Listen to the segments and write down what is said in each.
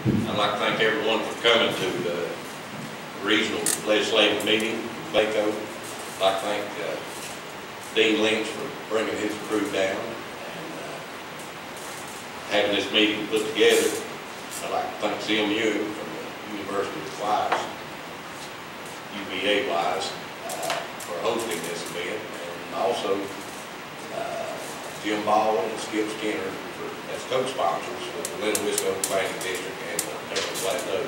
I'd like to thank everyone for coming to the regional legislative meeting in Waco. I'd like to thank Dean Lynch for bringing his crew down and having this meeting put together. I'd like to thank CMU from the University of Wise, UVA Wise, for hosting this event, and also Jim Baldwin and Skip Skinner as co-sponsors for the Little Wisconsin Planning District and Cumberland Plateau.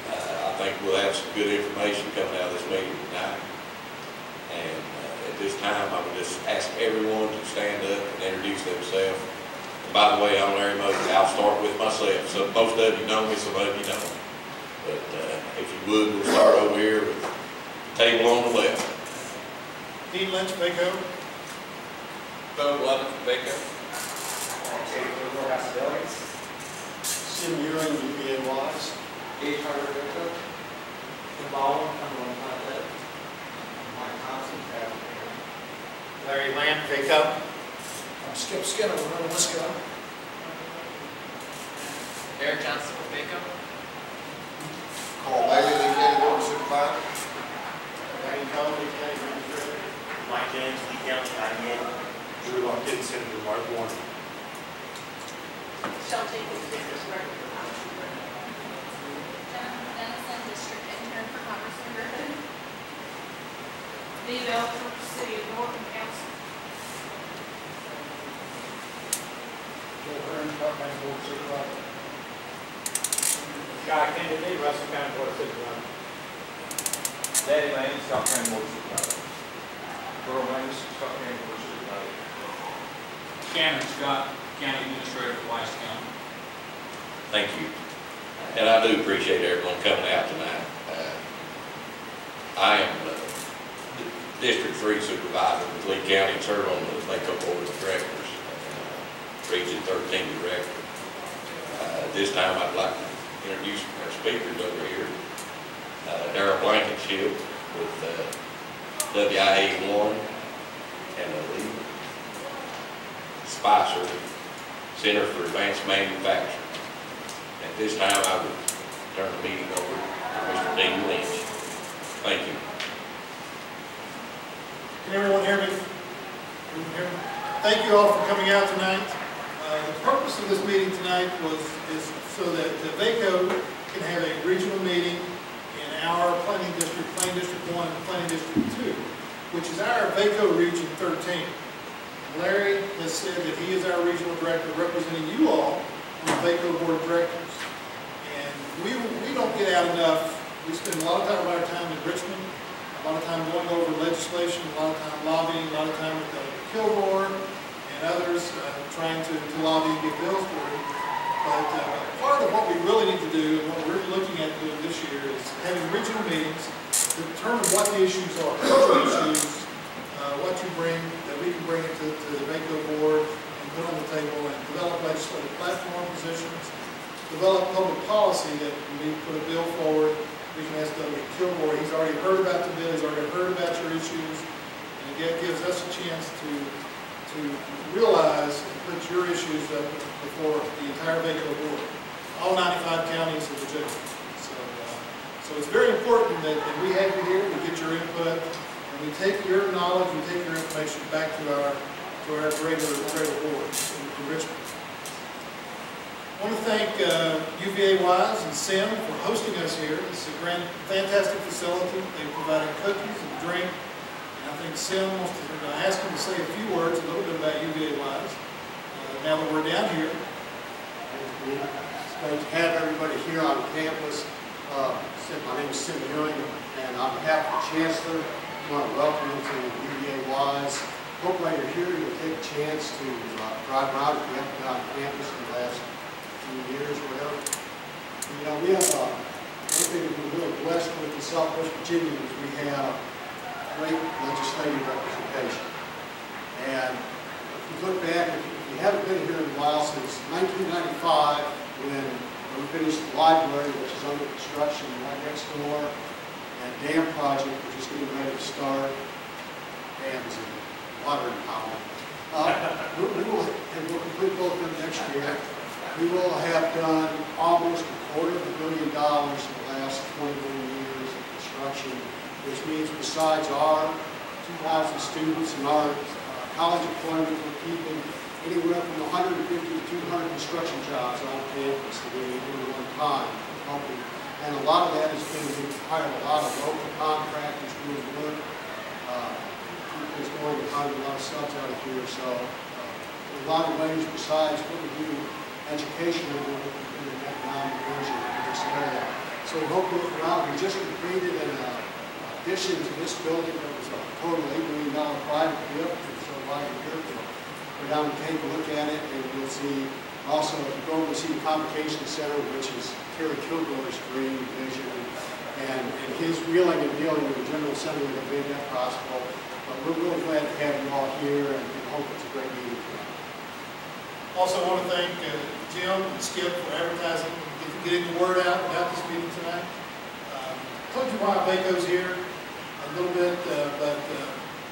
I think we'll have some good information coming out of this meeting tonight. And at this time, I would just ask everyone to stand up and introduce themselves. And by the way, I'm Larry Mosey. I'll start with myself. So most of you know me, some of you don't. But if you would, we'll start over here with the table on the left. Dean Lynch, Waco. Bo Lovin from Waco. Sim Ewing, UVA Wise. Gage Harder, Waco. Jim Baldwin, Cumberland Plateau. Mike Thompson, Travis. Larry Land, Waco. I'm Skip Skinner, Little Wisconsin. Eric Johnson from Waco. Call Bailey, Lee County Board of Supervisors. Wayne County, County Administrator. Mike James, Lee County, 98. Drew Lockton, Senator Mark Warner. Shall take the district record for Commerce and Griffin. Jennifer Dennison, district intern for Commerce and Griffin. Lee Bell for City of Norton Council. Joe Hearn, Park County Board of Supervisors. Guy Kennedy, Russell County Board of Supervisors. Daddy Lane, Scott County Board of Supervisors. Earl Raines, Scott County Board of Supervisors. Shannon Scott, County Administrator for Wise County. Thank you. And I do appreciate everyone coming out tonight. I am District 3 Supervisor with Lee County and serve on the Waco Board of Directors, Region 13 Director. This time I'd like to introduce our speakers over here. Darrell Blankenship with WIA1 and Lee Spicer, Center for Advanced Manufacturing. At this time, I would turn the meeting over to Mr. Dean Lynch. Thank you. Can everyone hear me? Thank you all for coming out tonight. The purpose of this meeting tonight is so that the Waco can have a regional meeting in our planning district, Planning District 1 and Planning District 2, which is our Waco Region 13. Larry has said that he is our regional director representing you all on the Waco Board of Directors. And we don't get out enough. We spend a lot of our time in Richmond, a lot of time going over legislation, a lot of time lobbying, a lot of time with Kilgore and others trying to lobby and get bills through. But part of what we really need to do and what we're looking at doing this year is having regional meetings to determine what the issues are, what you bring, that we can bring it to the Waco board and put on the table and develop legislative platform positions, develop public policy that we need to put a bill forward. We can ask Dr. Kilgore, he's already heard about the bill, he's already heard about your issues, and it gives us a chance to realize and put your issues up before the entire Waco board, all 95 counties of the district. So it's very important that we have you here, we get your input, and we take your knowledge, we take your information back to our regular board in Richmond. I want to thank UVA Wise and Sim for hosting us here. This is a fantastic facility. They're providing cookies and drink. And I think Sim wants to ask him to say a few words, a little bit about UVA Wise. Now that we're down here. It's great to have everybody here on campus. My name is Sim Ewing, and on behalf of the Chancellor, I want to welcome you to UVA Wise. Hope while you're here you'll take a chance to drive around if you haven't been on campus in the last few years or whatever. You know, we have one thing that we're really blessed with in Southwest Virginia is we have great legislative representation. And if you look back, if you haven't been here in a while, since 1995, when we finished the library, which is under construction right next door, and dam project, which is getting ready to start, dams and water and power. We'll complete both of them next year. We will have done almost $250 million in the last 21 years of construction, which means besides our 2,000 students and our college employment, we're keeping anywhere from 150 to 200 construction jobs on campus at any one time, helping. And a lot of that has been we've hired a lot of local contractors doing work. It's going to hire a lot of subs out of here, so in a lot of ways besides what we do educationally, we're in an economic vision in this area. So we hope to look around. We just completed an addition to this building that was a total $8 million private gift, and so while you're here, go down and take a look at it, and you'll see also, if you go over to see the Convocation Center, which is Terry Kilgore's dream, vision, and his wheeling and dealing with the General Assembly that made that possible. But we're really glad to have you all here, and hope it's a great meeting tonight. Also want to thank Jim and Skip for advertising and getting the word out about this meeting tonight. Told you why Baco's here a little bit, but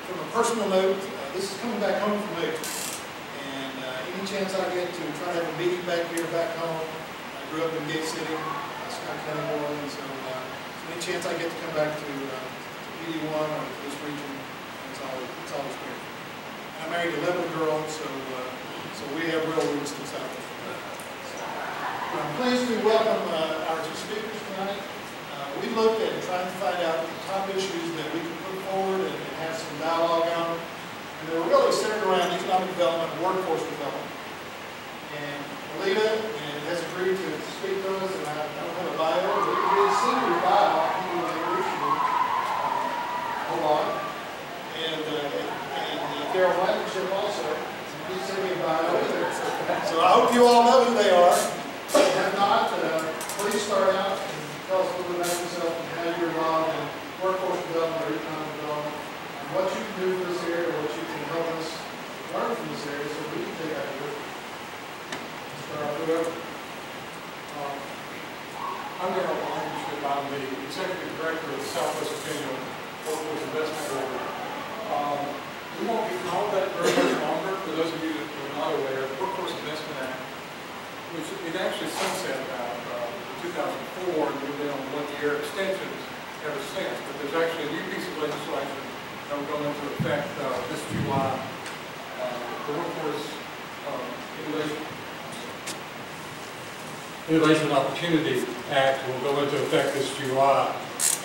from a personal note, this is coming back home for me. And any chance I get to try to have a meeting back here, back home, I grew up in Gate City, Scott County, New Orleans, so any chance I get to come back to PD1 or this region, it's always great. And I married a Lebanon girl, so we have real roots in South Africa. I'm pleased to welcome our two speakers tonight. We looked at trying to find out the top issues that we can put forward and have some dialogue on. And they were really centered around economic development and workforce development. And Alita has agreed to speak to us, and I don't have a bio, but we can see your bio. I think we'll introduce you a lot. And Carol Blankenship also. Please send me a bio. So I hope you all know who they are. If not, please start out and tell us a little bit about yourself and how you're involved in workforce development or economic development, and what you can do for this area, what you can help us learn from this area so we can take out of it. Start off whoever. I'm Darrell Blankenship. I'm the Executive Director of the Southwest Virginia Workforce Investment Board. We won't be called that very much longer. For those of you that are not aware, the Workforce Investment Act, which it actually sunset about 2004, and we've been on 1-year extensions ever since. But there's actually a new piece of legislation that will go into effect this July. The Workforce Innovation and Opportunity Act will go into effect this July.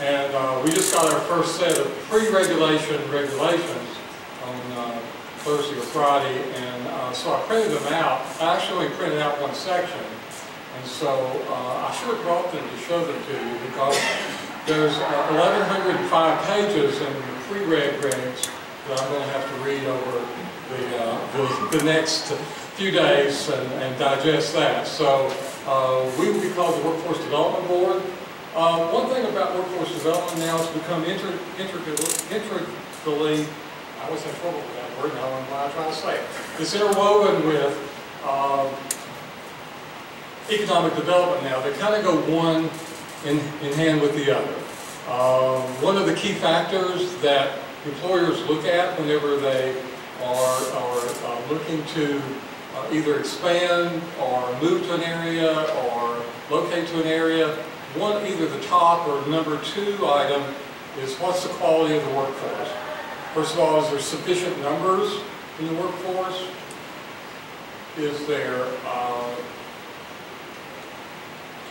And we just got our first set of pre-regulation regulations on Thursday or Friday, and so I printed them out. I actually only printed out one section, and so I should have brought them to show them to you, because there's 1,105 pages in the pre-reg regs that I'm going to have to read over the next few days and digest that. So we will be called the Workforce Development Board. One thing about workforce development now is become integrally, I always have trouble with that word, now I don't know why I'm trying to say it. It's interwoven with economic development now. They kind of go one in hand with the other. One of the key factors that employers look at whenever they are looking to either expand or move to an area or locate to an area, either the top or number 2 item is what's the quality of the workforce. First of all, is there sufficient numbers in the workforce? Is there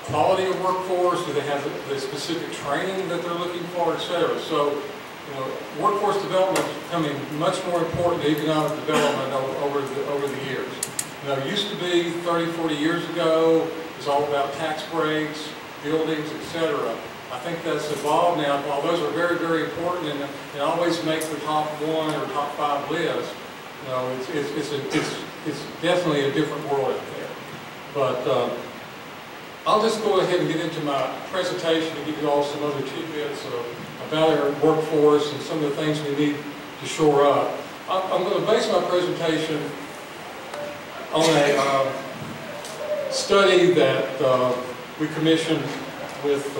quality of workforce? Do they have the specific training that they're looking for, etc.? So, workforce development is becoming much more important to economic development over the years. It used to be 30, 40 years ago, it was all about tax breaks, buildings, etc. I think that's evolved now. While those are very, very important and always make the top 1 or top 5 list, it's definitely a different world out there. But I'll just go ahead and get into my presentation and give you all some other tidbits about our workforce and some of the things we need to shore up. I'm going to base my presentation on a study that we commissioned with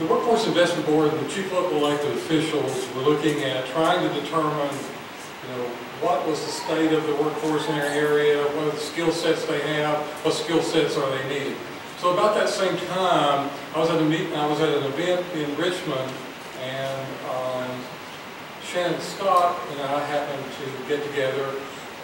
the Workforce Investment Board and the chief local elected officials were looking at trying to determine, what was the state of the workforce in our area, what are the skill sets they have, what skill sets are they needing. So about that same time, I was at an event in Richmond, and Shannon Scott and I happened to get together,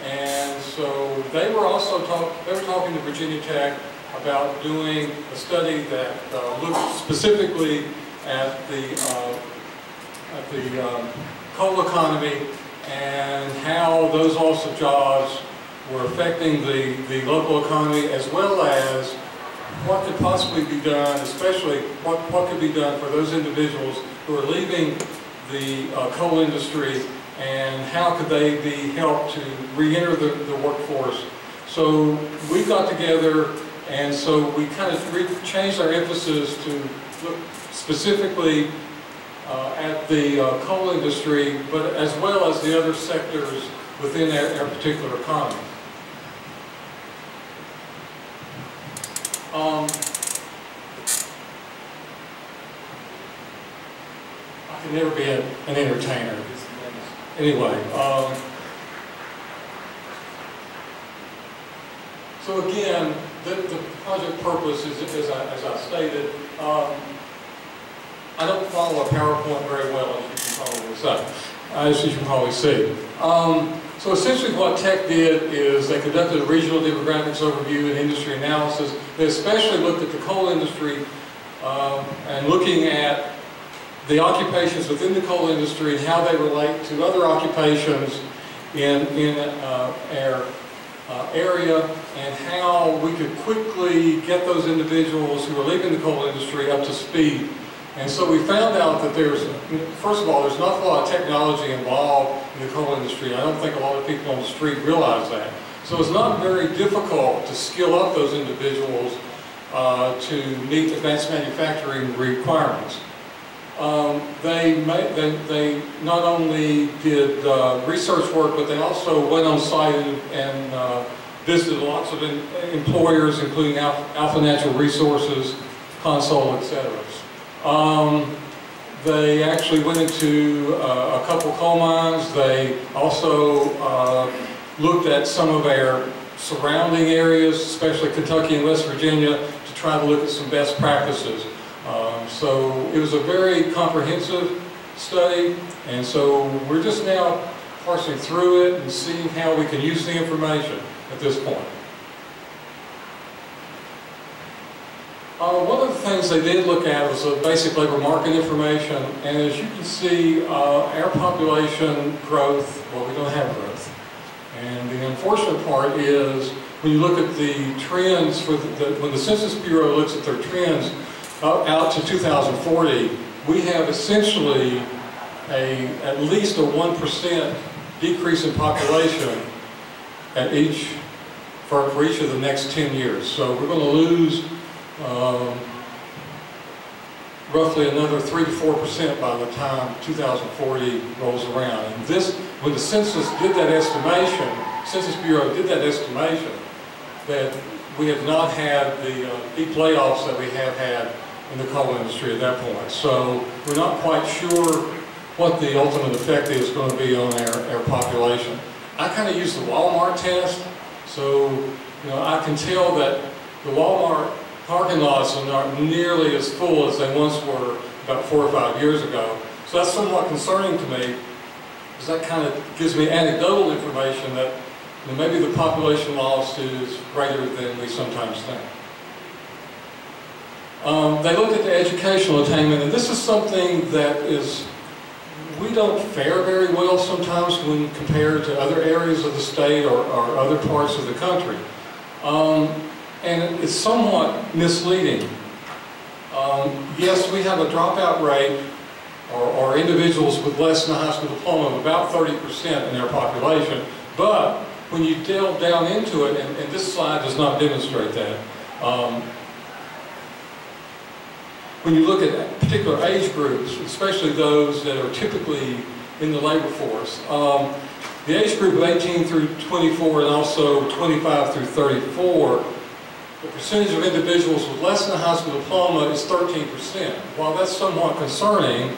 and so they were also talking to Virginia Tech about doing a study that looked specifically at the coal economy and how those loss of jobs were affecting the local economy, as well as what could possibly be done, especially what could be done for those individuals who are leaving the coal industry, and how could they be helped to re-enter the workforce. So we got together, and so we kind of changed our emphasis to look specifically at the coal industry, but as well as the other sectors within our particular economy. I can never be an entertainer. Anyway, so again, the project purpose is, as I stated, I don't follow a PowerPoint very well, as you can probably see. So essentially what Tech did is they conducted a regional demographics overview and industry analysis. They especially looked at the coal industry and looking at the occupations within the coal industry and how they relate to other occupations in our area, and how we could quickly get those individuals who are leaving the coal industry up to speed. And so we found out that first of all, there's not a lot of technology involved in the coal industry. I don't think a lot of people on the street realize that. So it's not very difficult to skill up those individuals to meet advanced manufacturing requirements. They not only did research work, but they also went on site and visited lots of employers, including Alpha Natural Resources, Consol, etc. They actually went into a couple coal mines. They also looked at some of our surrounding areas, especially Kentucky and West Virginia, to try to look at some best practices. So it was a very comprehensive study, and so we're just now parsing through it and seeing how we can use the information at this point. One of the things they did look at was the basic labor market information, and as you can see, our population growth, well, we don't have growth. And the unfortunate part is, when you look at the trends, when the Census Bureau looks at their trends out to 2040, we have essentially at least a 1% decrease in population for each of the next 10 years. So we're going to lose roughly another 3 to 4% by the time 2040 rolls around. And when the Census did that estimation, Census Bureau did that estimation, that we have not had the deep layoffs that we have had in the coal industry at that point. So we're not quite sure what the ultimate effect is going to be on our population. I kind of use the Walmart test, so I can tell that the Walmart parking lots are not nearly as full as they once were about 4 or 5 years ago. So that's somewhat concerning to me, because that kind of gives me anecdotal information that maybe the population loss is greater than we sometimes think. They looked at the educational attainment, and this is something that we don't fare very well sometimes when compared to other areas of the state or other parts of the country. And it's somewhat misleading. Yes, we have a dropout rate, or individuals with less than a high school diploma, of about 30% in our population, but when you delve down into it, and this slide does not demonstrate that, when you look at particular age groups, especially those that are typically in the labor force, the age group of 18 through 24 and also 25 through 34 the percentage of individuals with less than a high school diploma is 13%. While that's somewhat concerning,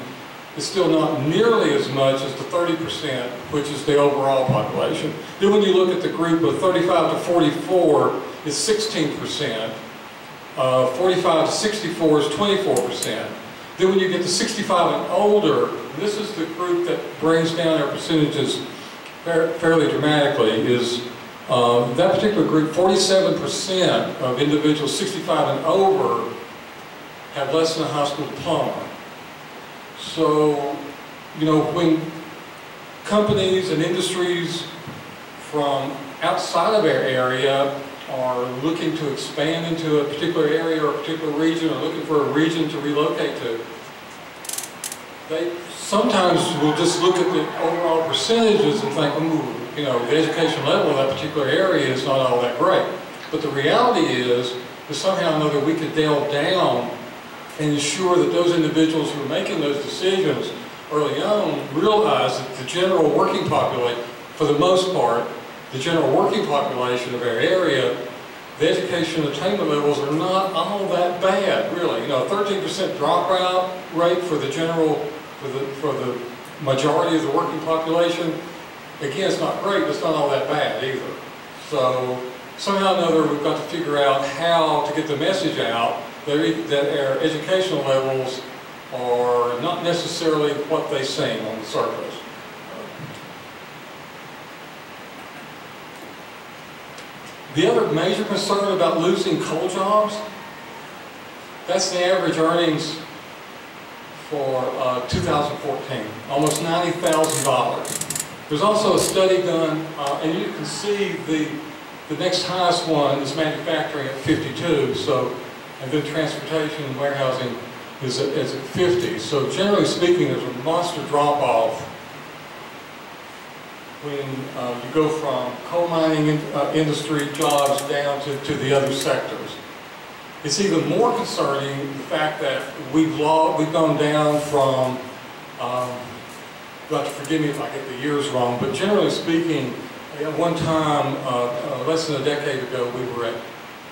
it's still not nearly as much as the 30%, which is the overall population. Then when you look at the group of 35 to 44, it's 16%. 45 to 64 is 24%. Then when you get to 65 and older, and this is the group that brings down our percentages fairly dramatically, is that particular group, 47% of individuals 65 and over have less than a high school diploma. So, you know, when companies and industries from outside of our area are looking to expand into a particular area or a particular region, or looking for a region to relocate to, they sometimes will just look at the overall percentages and think, ooh, you know, the education level of that particular area is not all that great. But the reality is that somehow or another we could delve down and ensure that those individuals who are making those decisions early on realize that the general working population, for the most part, the general working population of our area, the education attainment levels are not all that bad, really. You know, a 13% dropout rate for the general, for the majority of the working population, again, it's not great, but it's not all that bad either. So somehow or another, we've got to figure out how to get the message out that our educational levels are not necessarily what they seem on the surface. The other major concern about losing coal jobs, that's the average earnings for 2014, almost $90,000. There's also a study done, and you can see the next highest one is manufacturing at 52, so, and then transportation and warehousing is at 50. So generally speaking, there's a monster drop-off when you go from coal mining industry jobs down to the other sectors. It's even more concerning the fact that we've gone down from, you'll have to forgive me if I get the years wrong, but generally speaking, at one time, less than a decade ago, we were at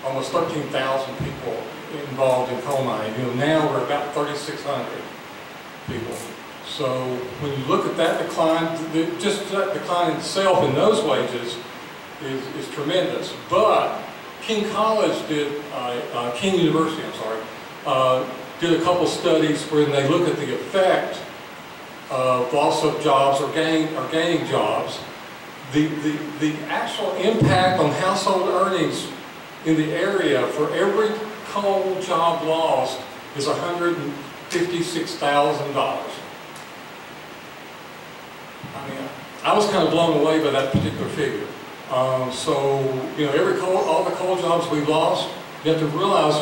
almost 13,000 people involved in coal mining. You know, now we're about 3,600 people. So when you look at that decline, just that decline itself in those wages is tremendous. But King College did, King University, I'm sorry, did a couple studies where they look at the effect of loss of jobs or gaining jobs. The actual impact on household earnings in the area for every coal job lost is $156,000. I mean, I was kind of blown away by that particular figure. So, you know, all the coal jobs we've lost, you have to realize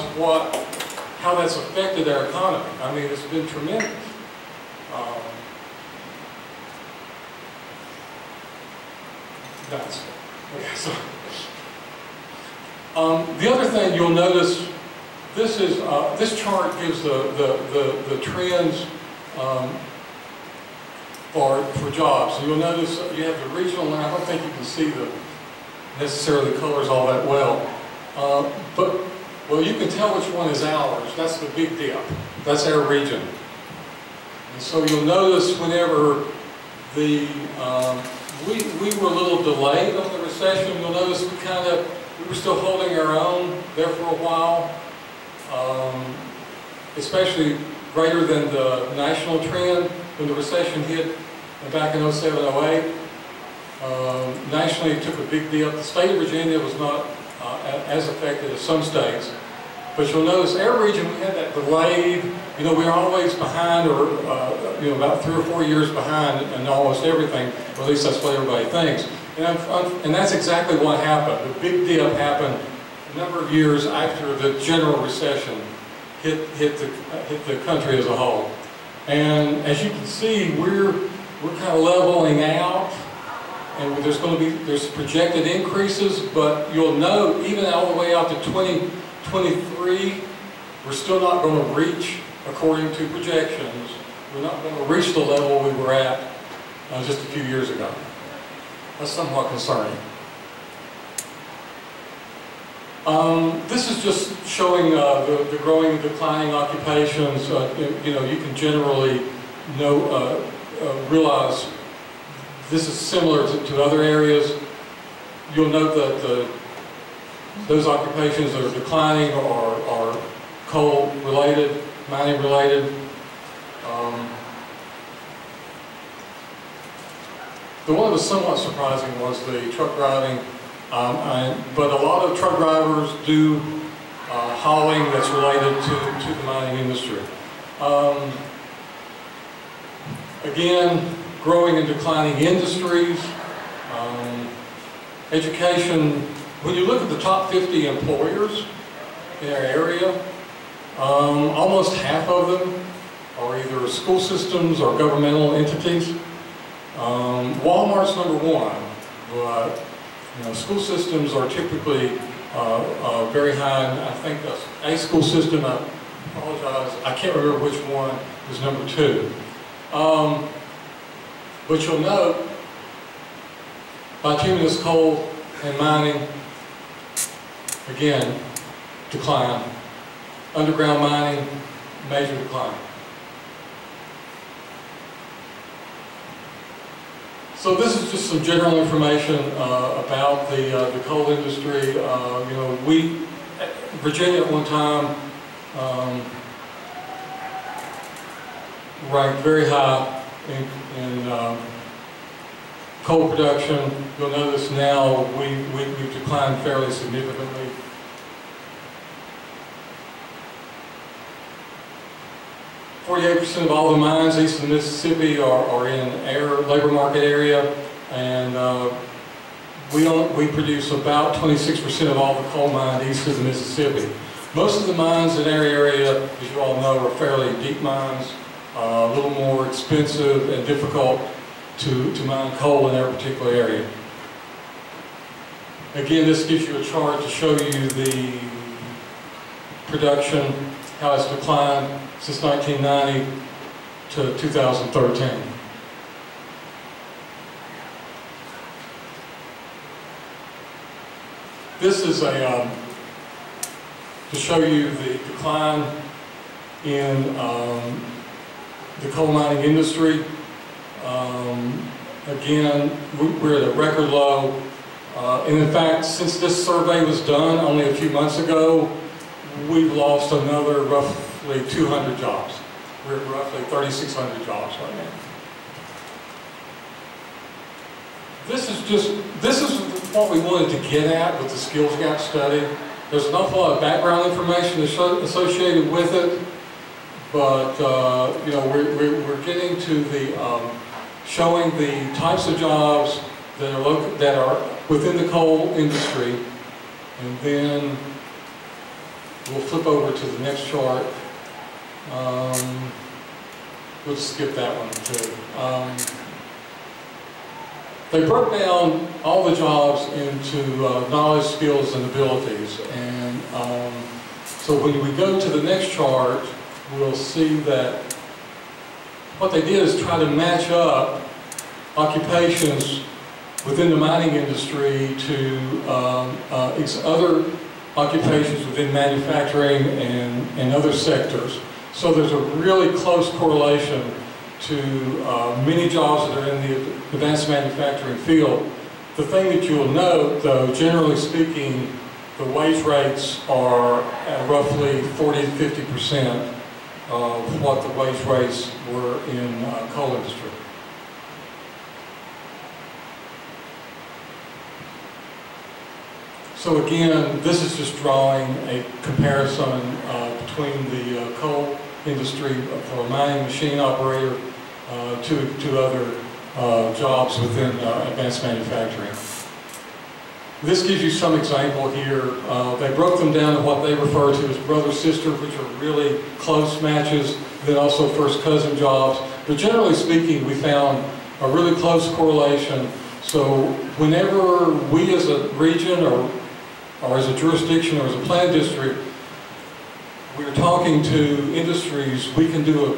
how that's affected our economy. I mean, it's been tremendous. That's okay. So, the other thing you'll notice, this chart gives the trends for jobs. So you'll notice you have the regional line. I don't think you can see necessarily the colors all that well. But, well, you can tell which one is ours. That's the big dip. That's our region. And so you'll notice whenever we were a little delayed on the recession, you'll notice we were still holding our own there for a while, especially greater than the national trend when the recession hit back in 07, 08. Nationally, it took a big dip. The state of Virginia was not as affected as some states. But you'll notice our region, we had that delayed, you know, we were always behind, or, you know, about 3 or 4 years behind in almost everything, or at least that's what everybody thinks. And that's exactly what happened. The big dip happened a number of years after the general recession hit the country as a whole. And as you can see, we're kind of leveling out, and there's projected increases, but you'll note even all the way out to 2023, we're still not going to reach, according to projections, we're not going to reach the level we were at just a few years ago. That's somewhat concerning. This is just showing the growing, declining occupations. You know, you can generally realize this is similar to other areas. You'll note that those occupations that are declining are coal-related, mining-related. The one that was somewhat surprising was the truck driving, but a lot of truck drivers do hauling that's related to the mining industry. Again, growing and declining industries, education. When you look at the top 50 employers in our area, almost half of them are either school systems or governmental entities. Walmart's number one, but you know, school systems are typically very high, and I think a school system, I apologize, I can't remember which one is number two. But you'll note, bituminous coal and mining, again, decline. Underground mining, major decline. So this is just some general information about the coal industry. You know, Virginia at one time ranked very high in coal production. You'll notice now we've declined fairly significantly. %of all the mines east of Mississippi are in labor market area, and we produce about 26% of all the coal mined east of the Mississippi. Most of the mines in our area, as you all know, are fairly deep mines, a little more expensive and difficult to mine coal in their particular area. Again, this gives you a chart to show you the production, how it's declined since 1990 to 2013. This is to show you the decline in the coal mining industry. Again, we're at a record low. And in fact, since this survey was done only a few months ago, we've lost another roughly 200 jobs. We're at roughly 3,600 jobs right now. This is what we wanted to get at with the skills gap study. There's an awful lot of background information associated with it, but you know, we're getting to the showing the types of jobs that are within the coal industry, and then we'll flip over to the next chart. We'll skip that one too. They broke down all the jobs into knowledge, skills, and abilities. And so when we go to the next chart, we'll see that what they did is try to match up occupations within the mining industry to other occupations within manufacturing and other sectors. So there's a really close correlation to many jobs that are in the advanced manufacturing field. The thing that you'll note, though, generally speaking, the wage rates are at roughly 40 to 50% of what the wage rates were in coal industry. So again, this is just drawing a comparison between the coal industry for a mining machine operator to other jobs within advanced manufacturing. This gives you some example here. They broke them down to what they refer to as brother-sister, which are really close matches, then also first cousin jobs. But generally speaking, we found a really close correlation. So whenever we as a region or as a jurisdiction or as a plan district, we're talking to industries, we can do a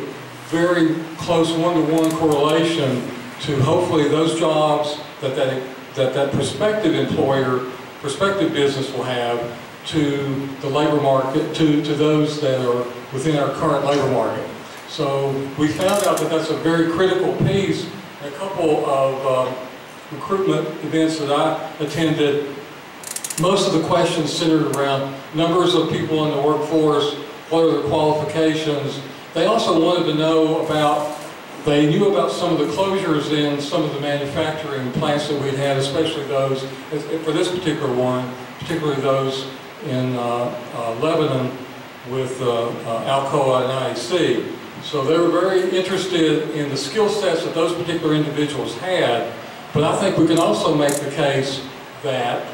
very close one-to-one correlation to hopefully those jobs that prospective employer, prospective business will have to the labor market, to those that are within our current labor market. So we found out that that's a very critical piece. A couple of recruitment events that I attended, most of the questions centered around numbers of people in the workforce, what are their qualifications. They also wanted to know about, they knew about some of the closures in some of the manufacturing plants that we'd had, especially those, for this particular one, particularly those in Lebanon with Alcoa and IEC. So they were very interested in the skill sets that those particular individuals had, but I think we can also make the case that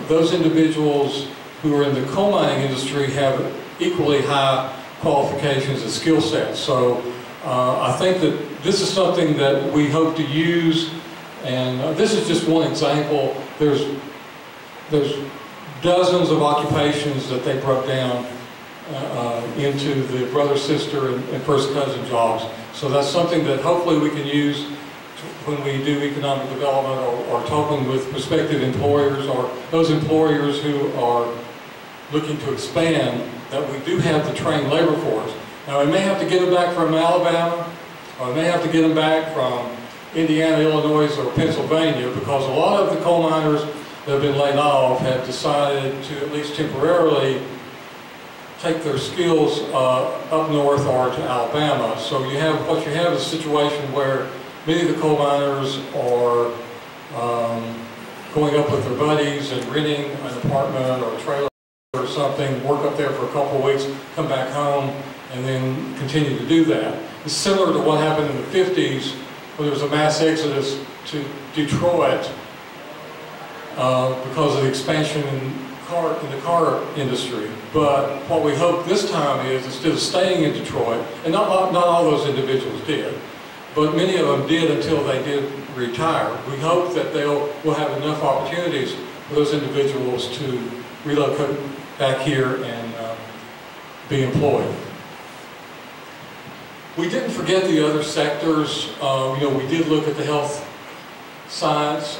those individuals who are in the coal mining industry have equally high qualifications and skill sets. So I think that this is something that we hope to use, and this is just one example. There's dozens of occupations that they broke down into the brother, sister, and first cousin jobs. So that's something that hopefully we can use when we do economic development or talking with prospective employers or those employers who are looking to expand, that we do have the trained labor force. Now we may have to get them back from Alabama, or we may have to get them back from Indiana, Illinois, or Pennsylvania, because a lot of the coal miners that have been laid off have decided to, at least temporarily, take their skills up north or to Alabama. So what you have is a situation where many of the coal miners are going up with their buddies and renting an apartment or a trailer or something, work up there for a couple of weeks, come back home, and then continue to do that. It's similar to what happened in the 50s, when there was a mass exodus to Detroit because of the expansion in the car industry. But what we hope this time is, instead of staying in Detroit, and not all those individuals did, but many of them did until they did retire. We hope that we'll have enough opportunities for those individuals to relocate back here and be employed. We didn't forget the other sectors. We did look at the health science,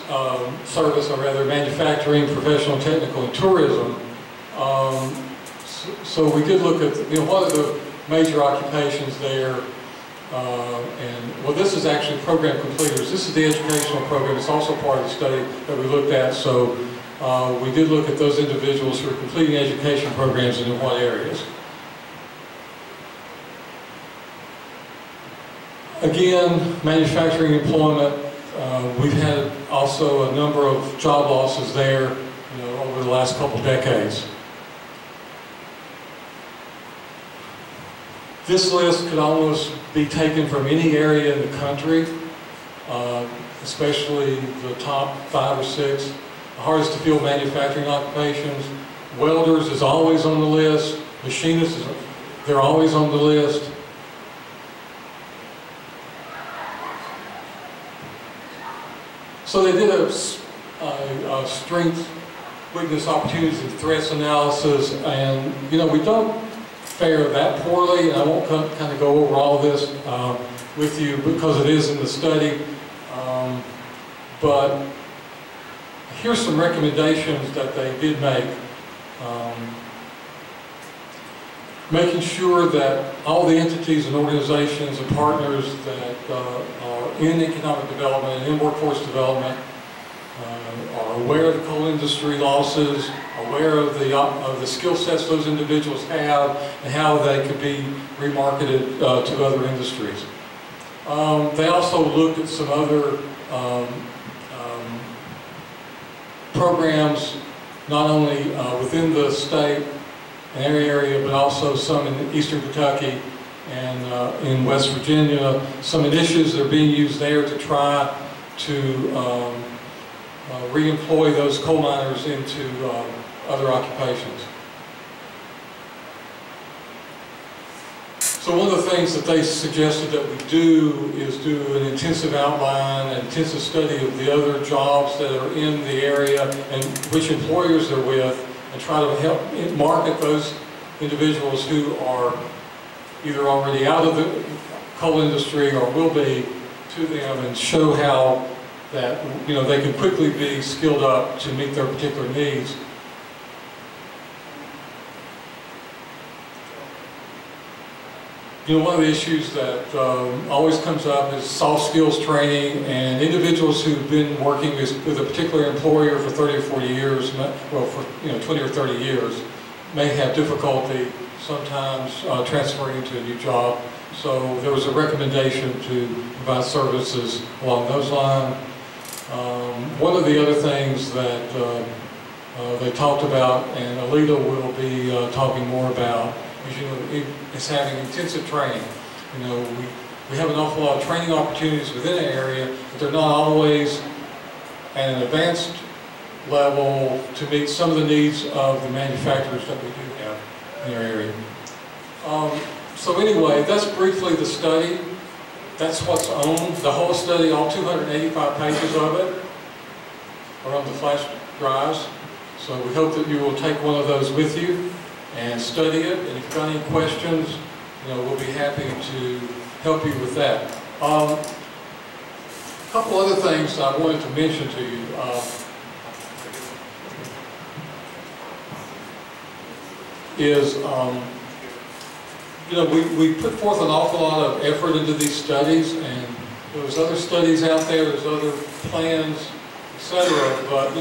service, or rather manufacturing, professional, technical, and tourism. So we did look at what are the major occupations there. Well, this is actually program completers. This is the educational program. It's also part of the study that we looked at. So we did look at those individuals who are completing education programs and in what areas. Again, manufacturing employment. We've had also a number of job losses there, over the last couple of decades. This list could almost be taken from any area in the country, especially the top 5 or 6. The hardest to fill manufacturing occupations. Welders is always on the list. Machinists, they're always on the list. So they did a strength, weakness, opportunities, and threats analysis, and we don't fare that poorly. And I won't kind of go over all of this with you because it is in the study. But here's some recommendations that they did make. Making sure that all the entities and organizations and partners that are in economic development and in workforce development are aware of the coal industry losses, aware of the skill sets those individuals have, and how they could be remarketed to other industries. They also looked at some other programs, not only within the state and area, but also some in eastern Kentucky and in West Virginia. Some initiatives that are being used there to try to re-employ those coal miners into other occupations. So one of the things that they suggested that we do is do an intensive outline, an intensive study of the other jobs that are in the area and which employers they're with, and try to help market those individuals who are either already out of the coal industry or will be to them, and show how that they can quickly be skilled up to meet their particular needs. You know, one of the issues that always comes up is soft skills training, and individuals who've been working with a particular employer for 30 or 40 years, well, for 20 or 30 years, may have difficulty sometimes transferring into a new job. So there was a recommendation to provide services along those lines. One of the other things that they talked about, and Alita will be talking more about, is having intensive training. You know, we have an awful lot of training opportunities within an area, but they're not always at an advanced level to meet some of the needs of the manufacturers that we do have in our area. So anyway, that's briefly the study. That's what's on the whole study. All 285 pages of it are on the flash drives. So we hope that you will take one of those with you and study it. And if you've got any questions, we'll be happy to help you with that. A couple other things I wanted to mention to you. We put forth an awful lot of effort into these studies, and there's other studies out there, there's other plans, etc. But,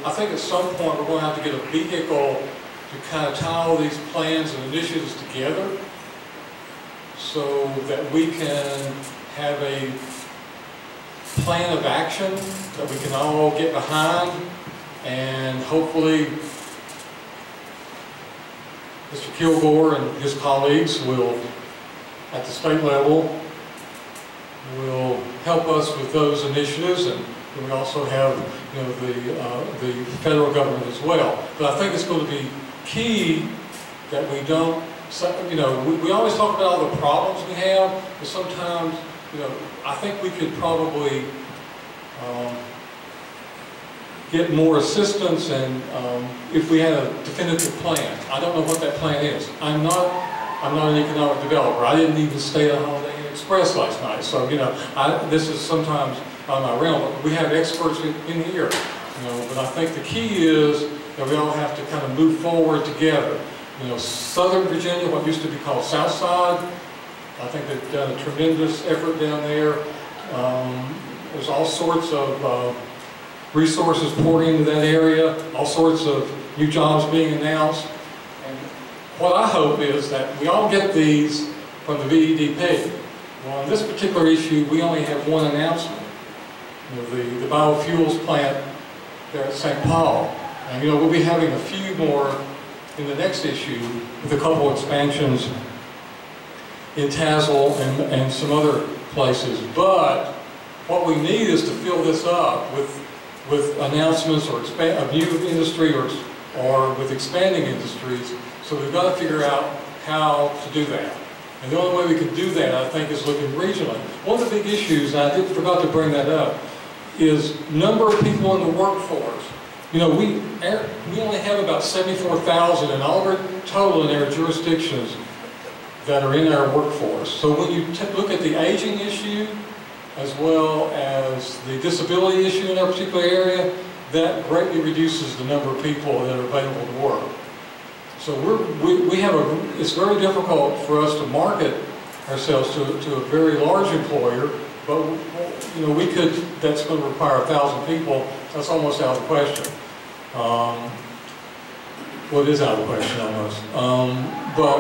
I think at some point we're going to have to get a vehicle to kind of tie all these plans and initiatives together so that we can have a plan of action that we can all get behind, and hopefully Mr. Kilgore and his colleagues will, at the state level, will help us with those initiatives, and we also have the federal government as well. But I think it's going to be key that we don't, we always talk about all the problems we have, but sometimes, I think we could probably get more assistance, and if we had a definitive plan. I don't know what that plan is. I'm not an economic developer. I didn't even stay at Holiday Inn Express last night, so this is sometimes on my realm. We have experts in here, but I think the key is that we all have to kind of move forward together. Southern Virginia, what used to be called South Side, I think they've done a tremendous effort down there. There's all sorts of resources pouring into that area, all sorts of new jobs being announced. And what I hope is that we all get these from the VEDP. Well, on this particular issue, we only have one announcement. The biofuels plant there at St. Paul. And we'll be having a few more in the next issue with a couple expansions in Tazewell and some other places. But what we need is to fill this up with announcements or of new industry or with expanding industries. So we've got to figure out how to do that. And the only way we can do that, I think, is looking regionally. One of the big issues, and I forgot to bring that up, is number of people in the workforce. We only have about 74,000 in all of our total in our jurisdictions that are in our workforce. So when you look at the aging issue, as well as the disability issue in our particular area, that greatly reduces the number of people that are available to work. So it's very difficult for us to market ourselves to a very large employer, but that's going to require 1,000 people. That's almost out of the question. Well, it is out of the question almost. But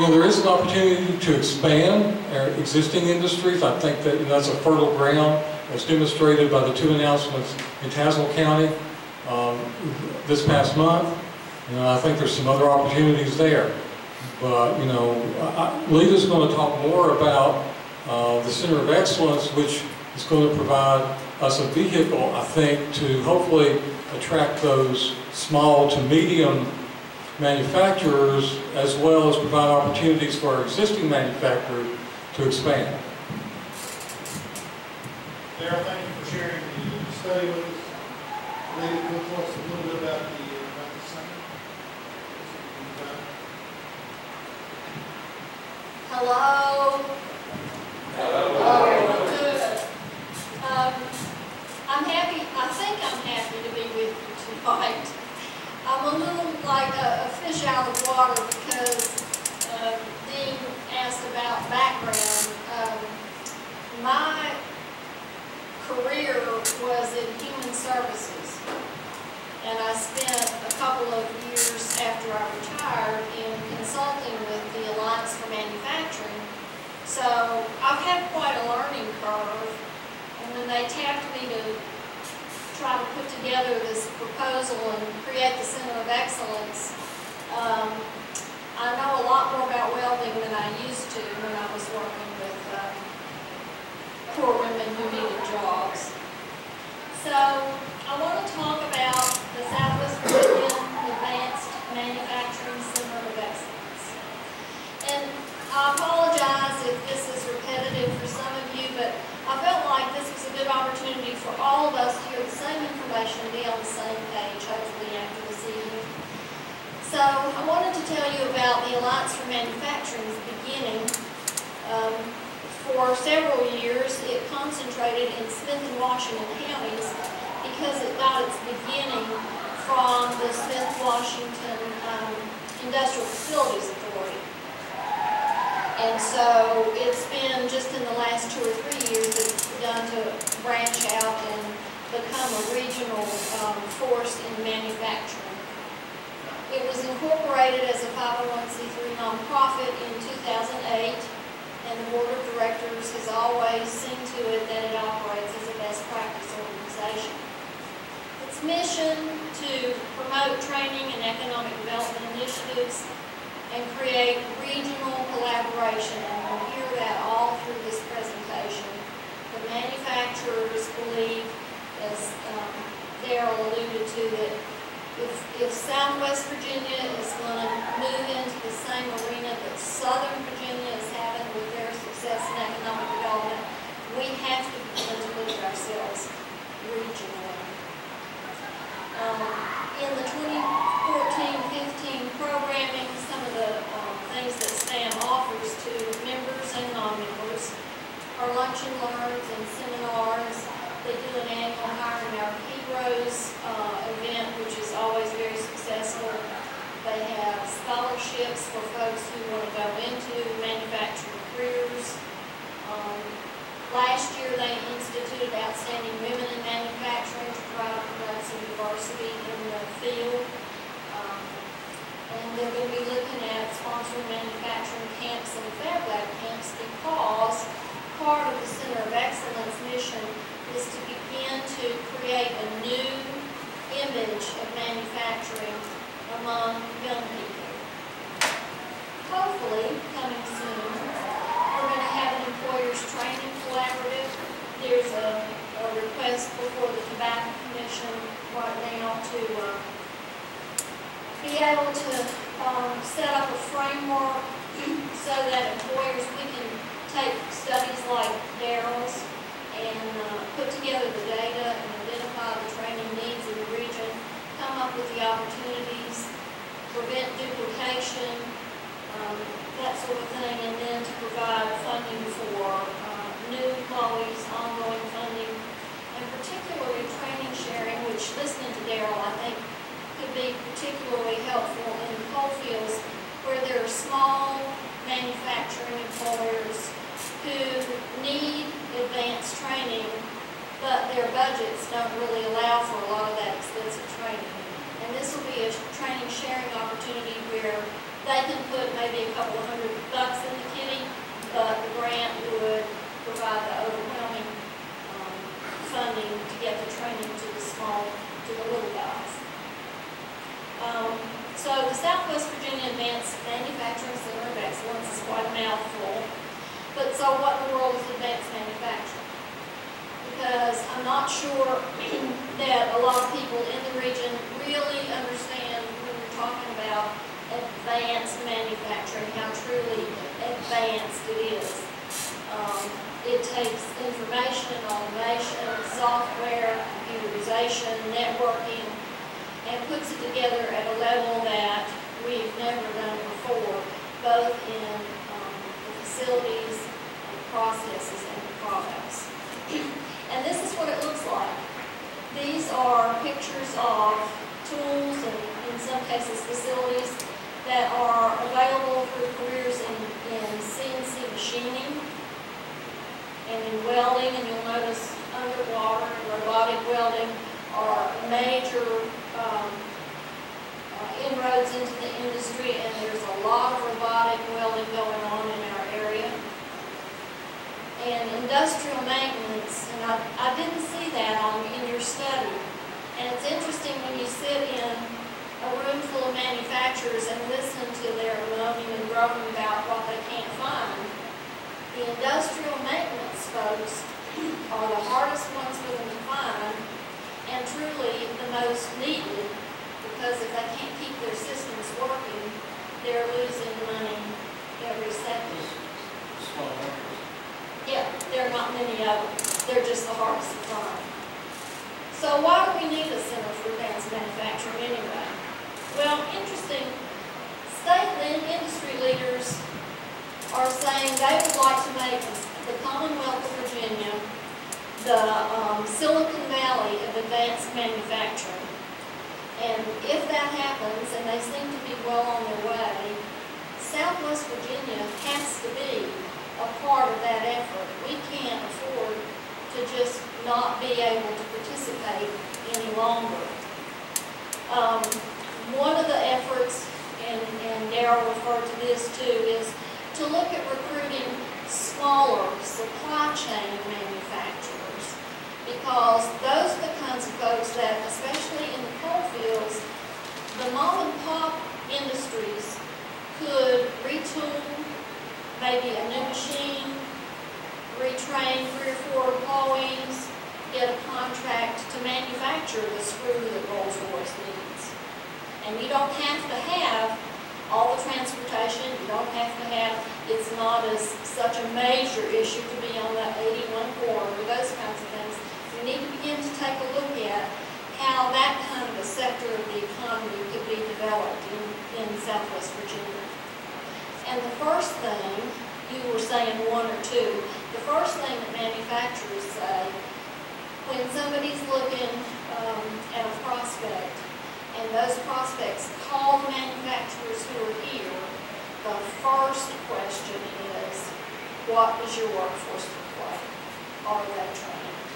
there is an opportunity to expand our existing industries. I think that that's a fertile ground, as demonstrated by the two announcements in Tazewell County this past month. I think there's some other opportunities there. But Lita's going to talk more about the Center of Excellence, which is going to provide us a vehicle, I think, to hopefully attract those small to medium manufacturers, as well as provide opportunities for our existing manufacturers to expand. Darryl, thank you for sharing the study with us. Lady, can you tell us a little bit about the center? Hello. Hello. Good. I'm happy, I think I'm happy to be with you tonight. I'm a little like a fish out of water because being asked about background. My career was in human services, and I spent a couple of years after I retired in consulting with the Alliance for Manufacturing. So I've had quite a learning curve, and when they tapped me to try to put together this proposal and create the Center of Excellence, I know a lot more about welding than I used to when I was working with poor women who needed jobs. So I want to talk about the Southwest Virginia Advanced Manufacturing Center of Excellence. And I apologize if this is repetitive for some of you, but I felt like this was a good opportunity for all of us to hear the same information and be on the same page, hopefully, after this evening. So I wanted to tell you about the Alliance for Manufacturing's beginning. For several years, it concentrated in Smith and Washington counties because it got its beginning from the Smith-Washington Industrial Facilities Authority. And so it's been just in the last 2 or 3 years that it's begun to branch out and become a regional force in manufacturing. It was incorporated as a 501c3 nonprofit in 2008, and the board of directors has always seen to it that it operates as a best practice organization. Its mission to promote training and economic development initiatives and create regional collaboration, and we'll hear that all through this presentation. The manufacturers believe, as Darrell alluded to, that if Southwest Virginia is going to move into the same arena that Southern Virginia is having with their success in economic development, we have to begin to look at ourselves regionally. In the 2014-15 programming, some of the things that STAM offers to members and non-members are lunch and learns and seminars. They do an annual Hiring Our Heroes event, which is always very successful. They have scholarships for folks who want to go into manufacturing careers. Last year they instituted Outstanding Women in Manufacturing to try to promote some diversity in the field. And they're going to be looking at sponsoring manufacturing camps and Fab Lab camps because part of the Center of Excellence mission is to begin to create a new image of manufacturing among young people. Hopefully, coming soon, we're going to have an employers training collaborative. There's a request before the Tobacco Commission right now to be able to set up a framework so that employers, we can take studies like Darrell's and put together the data and identify the training needs in the region, come up with the opportunities, prevent duplication, that sort of thing, and then to provide funding for new employees, ongoing funding, and particularly training sharing, which, listening to Darrell, I think could be particularly helpful in the coal fields where there are small manufacturing employers who need advanced training, but their budgets don't really allow for a lot of that expensive training. And this will be a training sharing opportunity where they can put maybe a couple of $100 in the kitty, but the grant would provide the overwhelming funding to get the training to the little guys. So the Southwest Virginia Advanced Manufacturing Center of Excellence is quite a mouthful. But so what in the world is advanced manufacturing? Because I'm not sure that a lot of people in the region really understand when we're talking about advanced manufacturing, how truly advanced it is. It takes information and automation, software, computerization, networking, and puts it together at a level that we've never done before, both in the facilities, and the processes, and the products. And this is what it looks like. These are pictures of tools and, in some cases, facilities that are available through careers in in CNC machining and in welding, and you'll notice underwater and robotic welding are major inroads into the industry, and there's a lot of robotic welding going on in our area. And industrial maintenance, and I didn't see that in your study. And it's interesting when you sit in a room full of manufacturers and listen to their moaning and groaning about what they can't find. The industrial maintenance folks are the hardest ones for them to find, and truly the most needed, because if they can't keep their systems working, they're losing money every second. Small numbers. Yeah, there are not many of them. They're just the hardest to find. So why do we need a Center for Advanced Manufacturing anyway? Well, interesting, state industry leaders are saying they would like to make the Commonwealth of Virginia the Silicon Valley of advanced manufacturing. And if that happens, and they seem to be well on their way, Southwest Virginia has to be a part of that effort. We can't afford to just not be able to participate any longer. One of the efforts, and Darryl referred to this too, is to look at recruiting smaller supply chain manufacturers, because those are the kinds of folks that, especially in the coal fields, the mom and pop industries could retool maybe a new machine, retrain 3 or 4 employees, get a contract to manufacture the screw that Rolls-Royce needs. And you don't have to have all the transportation, you don't have to have, it's not as such a major issue to be on that 81 corridor, those kinds of things. You need to begin to take a look at how that kind of a sector of the economy could be developed in Southwest Virginia. And the first thing, you were saying 1 or 2, the first thing that manufacturers say when somebody's looking at a prospect, and those prospects call the manufacturers who are here, the first question is, what does your workforce look like? Are they trained?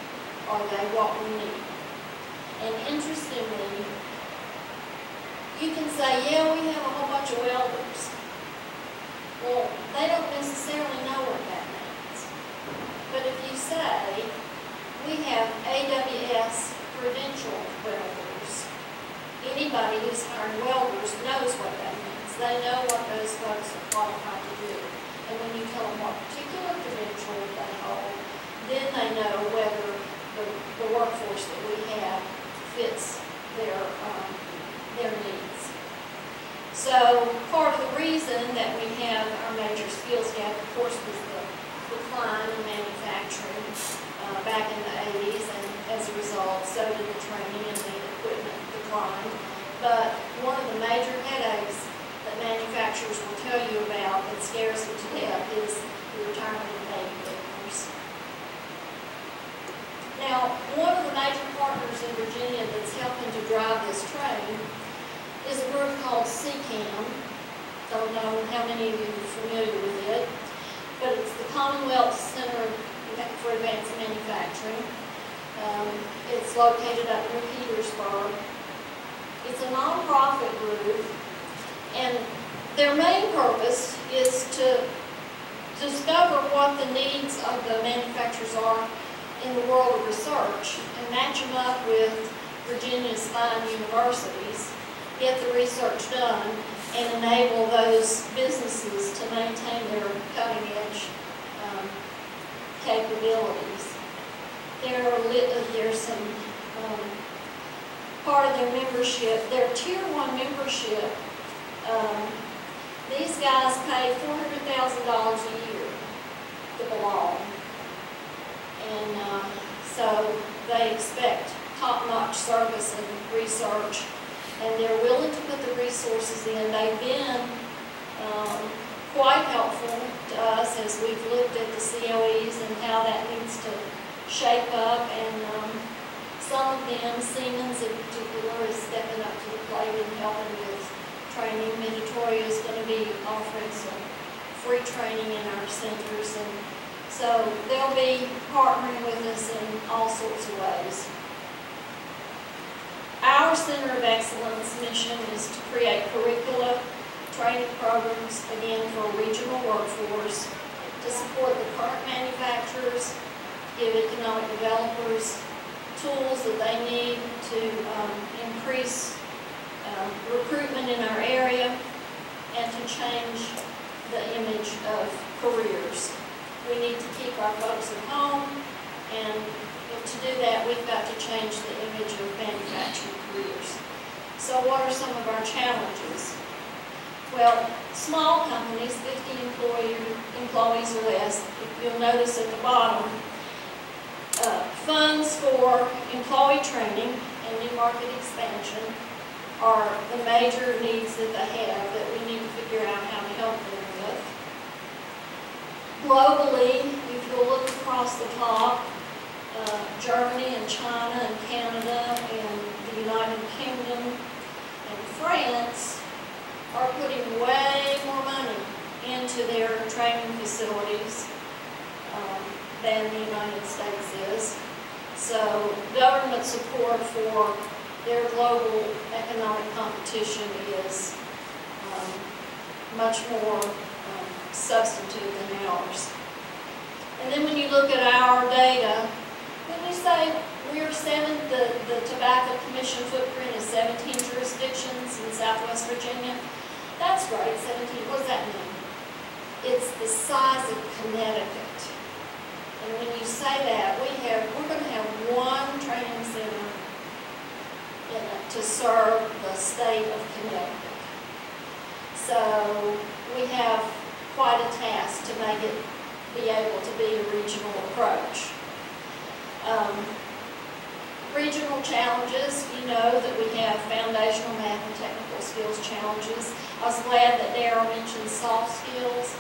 Are they what we need? And interestingly, you can say, yeah, we have a whole bunch of welders. Well, they don't necessarily know what that means. But if you say, we have AWS credentialed welders, anybody who's hiring welders knows what that means. They know what those folks are qualified to do. And when you tell them what particular credential they hold, then they know whether the workforce that we have fits their needs. So part of the reason that we have our major skills gap, of course, was the decline in manufacturing back in the 80s, and as a result, so did the training and the equipment decline. But one of the major headaches that manufacturers will tell you about that scares them to death is the retirement of baby boomers. Now, one of the major partners in Virginia that's helping to drive this train is a group called CCAM. Don't know how many of you are familiar with it, but it's the Commonwealth Center for Advanced Manufacturing. It's located up near Petersburg. It's a nonprofit group, and their main purpose is to discover what the needs of the manufacturers are in the world of research and match them up with Virginia's fine universities, get the research done, and enable those businesses to maintain their cutting-edge capabilities. There's some part of their membership, their Tier 1 membership, these guys pay $400,000 a year to belong. And so they expect top-notch service and research, and they're willing to put the resources in. They've been quite helpful to us as we've looked at the COEs and how that needs to shape up, and some of them, Siemens in particular, is stepping up to the plate and helping with training. Meditoria is going to be offering some free training in our centers, and so they'll be partnering with us in all sorts of ways. Our Center of Excellence mission is to create curricula, training programs, again, for a regional workforce, to support the current manufacturers, give economic developers tools that they need to increase recruitment in our area, and to change the image of careers. We need to keep our folks at home, and to do that, we've got to change the image of manufacturing careers. So what are some of our challenges? Well, small companies, 50 employees or less, you'll notice at the bottom, funds for employee training and new market expansion are the major needs that they have that we need to figure out how to help them with. Globally, if you'll look across the top, Germany and China and Canada and the United Kingdom and France are putting way more money into their training facilities than the United States is. So government support for their global economic competition is much more substantive than ours. And then when you look at our data, when we say the Tobacco Commission footprint is 17 jurisdictions in Southwest Virginia, that's right, 17. What does that mean? It's the size of Connecticut. And when you say that, we're going to have one training center to serve the state of Connecticut. So we have quite a task to make it be able to be a regional approach. Regional challenges, you know that we have foundational math and technical skills challenges. I was glad that Darryl mentioned soft skills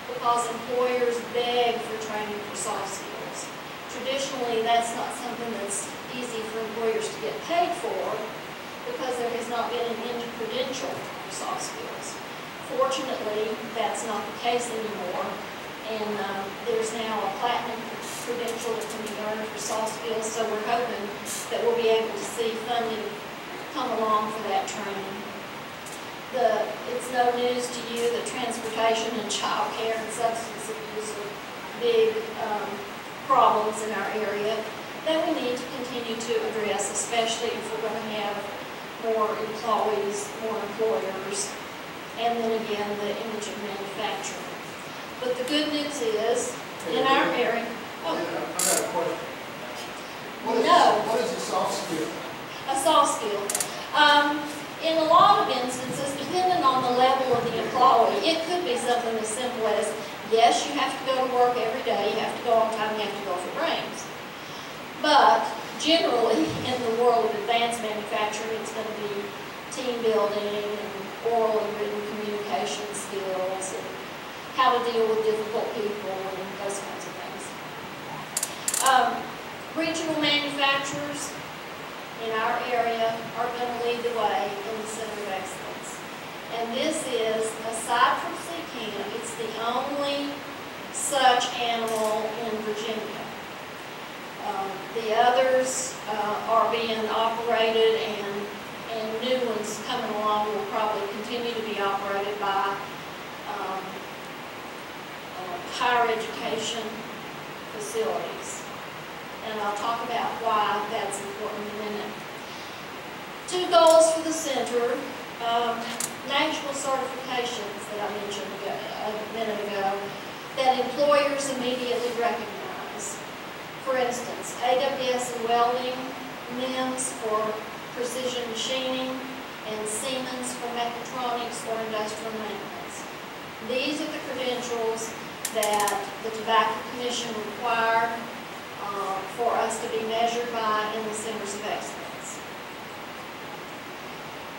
because employers beg for training for soft skills. Traditionally, that's not something that's easy for employers to get paid for because there has not been an intercredential for soft skills. Fortunately, that's not the case anymore, and there's now a platinum credential that can be earned for soft skills, so we're hoping that we'll be able to see funding come along for that training. It's no news to you that transportation and child care and substance abuse are big problems in our area that we need to continue to address, especially if we're going to have more employees, more employers, and then again the image of manufacturing. But the good news is, in our area, I got a question. What is a soft skill? A soft skill. In a lot of instances, depending on the level of the employee, it could be something as simple as, yes, you have to go to work every day, you have to go on time, you have to go for brains. But generally, in the world of advanced manufacturing, it's going to be team building and oral and written communication skills and how to deal with difficult people and those kinds of things. Regional manufacturers in our area are going to lead the way in the Center of Excellence. And this is, aside from Secan, it's the only such animal in Virginia. The others are being operated, and new ones coming along will probably continue to be operated by higher education facilities. And I'll talk about why that's important in a minute. 2 goals for the center. National certifications that I mentioned a minute ago that employers immediately recognize. For instance, AWS and welding, NIMS for precision machining, and Siemens for mechatronics or industrial maintenance. These are the credentials that the Tobacco Commission required for us to be measured by in the Centers of Excellence.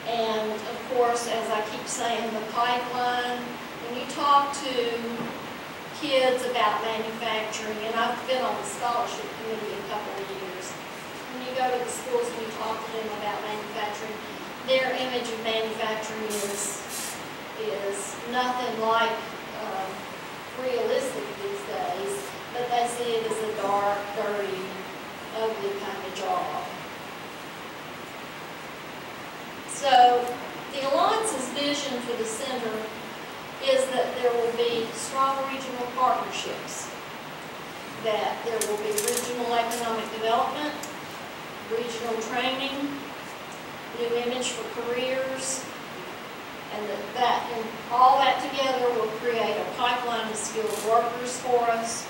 And of course, as I keep saying, the pipeline, when you talk to kids about manufacturing, and I've been on the scholarship committee a couple of years, when you go to the schools and you talk to them about manufacturing, their image of manufacturing is nothing like realistic these days, but they see it as a dark, dirty, ugly kind of job. So the Alliance's vision for the center is that there will be strong regional partnerships, that there will be regional economic development, regional training, new image for careers, and and all that together will create a pipeline of skilled workers for us,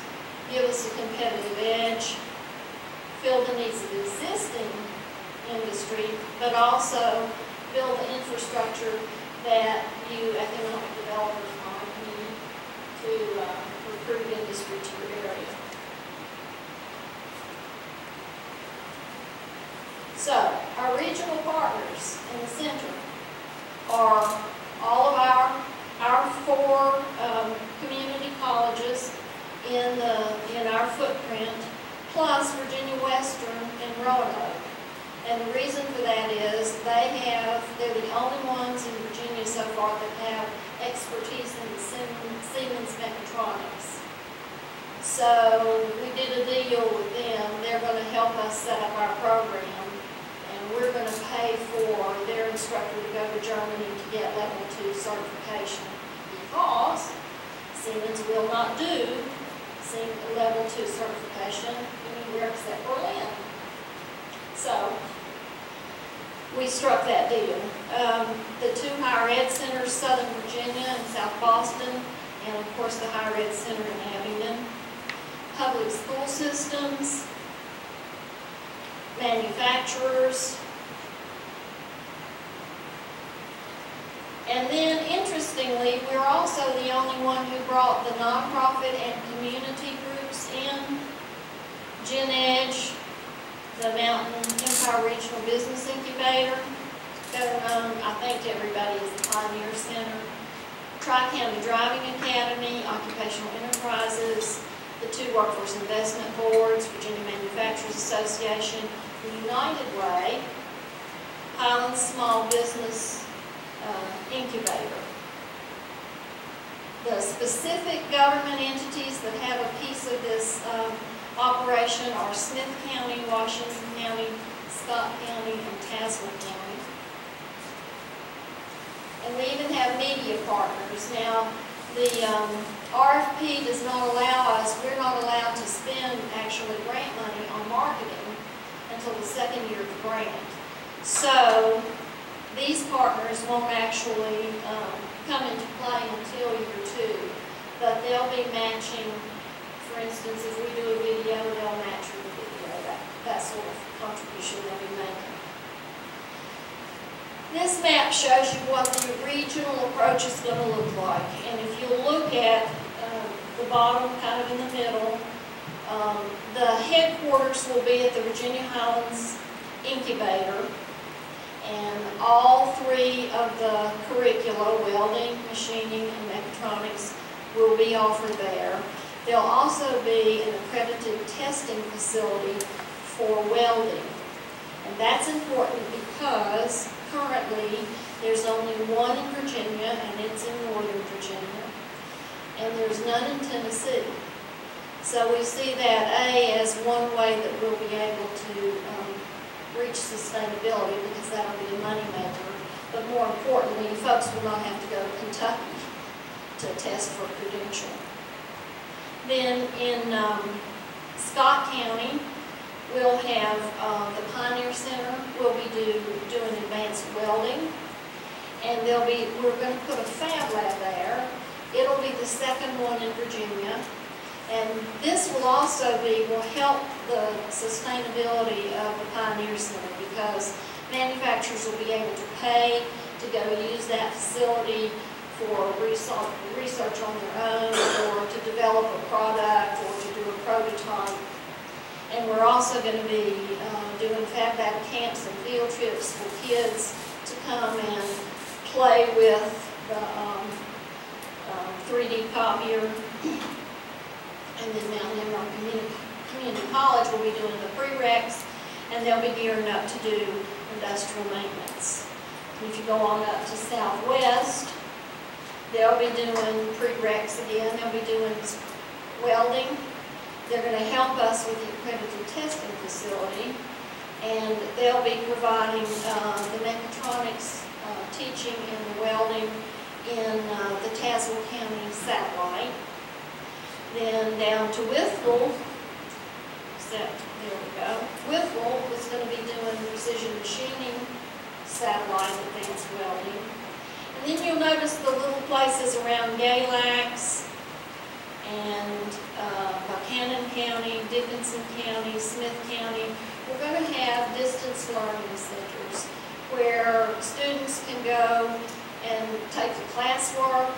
give us a competitive edge, fill the needs of existing industry, but also build the infrastructure that you economic developers might need to recruit industry to your area. So, our regional partners in the center are all of our four community colleges in our footprint, plus Virginia Western and Roanoke. And the reason for that is they're the only ones in Virginia so far that have expertise in the Siemens mechatronics. So we did a deal with them. They're going to help us set up our program, and we're going to pay for their instructor to go to Germany to get level 2 certification, because Siemens will not do level 2 certification anywhere except Berlin. So we struck that deal. The two higher ed centers, Southern Virginia and South Boston, and of course the higher ed center in Abingdon. Public school systems, manufacturers, and then interestingly, we're also the only one who brought the nonprofit and community groups in. Gen Edge, the Mountain Empire Regional Business Incubator, better known, I think, to everybody as the Pioneer Center, Tri-County Driving Academy, Occupational Enterprises, the two Workforce Investment Boards, Virginia Manufacturers Association, the United Way, Highlands Small Business Incubator. The specific government entities that have a piece of this operation are Smith County, Washington County, Scott County, and Tazewell County. And we even have media partners. Now, the RFP does not allow us, we're not allowed to spend actually grant money on marketing until the second year of the grant. So, these partners won't actually come into play until year 2, but they'll be matching. For instance, if we do a video, they'll match with the video, that sort of contribution they'll be making. This map shows you what the regional approach is going to look like. And if you look at the bottom, kind of in the middle, the headquarters will be at the Virginia Highlands Incubator. And all three of the curricula, welding, machining, and mechatronics, will be offered there. There'll also be an accredited testing facility for welding. And that's important because currently there's only one in Virginia, and it's in Northern Virginia. And there's none in Tennessee. So we see that, A, as one way that we'll be able to reach sustainability, because that'll be a moneymaker. But more importantly, folks will not have to go to Kentucky to test for credential. Then in Scott County, we'll have the Pioneer Center. We'll be doing advanced welding, and we're going to put a fab lab there. It'll be the second one in Virginia, and this will also will help the sustainability of the Pioneer Center, because manufacturers will be able to pay to go use that facility for research on their own, or to develop a product, or to do a prototype. And we're also going to be doing fab lab camps and field trips for kids to come and play with the 3D copier. And then Mountain Emerald Community College will be doing the prereqs, and they'll be gearing up to do industrial maintenance. And if you go on up to Southwest, They'll be doing prereqs again. They'll be doing welding. They're going to help us with the accredited testing facility. And they'll be providing the mechatronics teaching and the welding in the Tazewell County satellite. Then down to Withville, there we go. Withville is going to be doing precision machining, satellite advanced welding. And then you'll notice the little places around Galax and Buchanan County, Dickinson County, Smith County. We're going to have distance learning centers where students can go and take the classwork,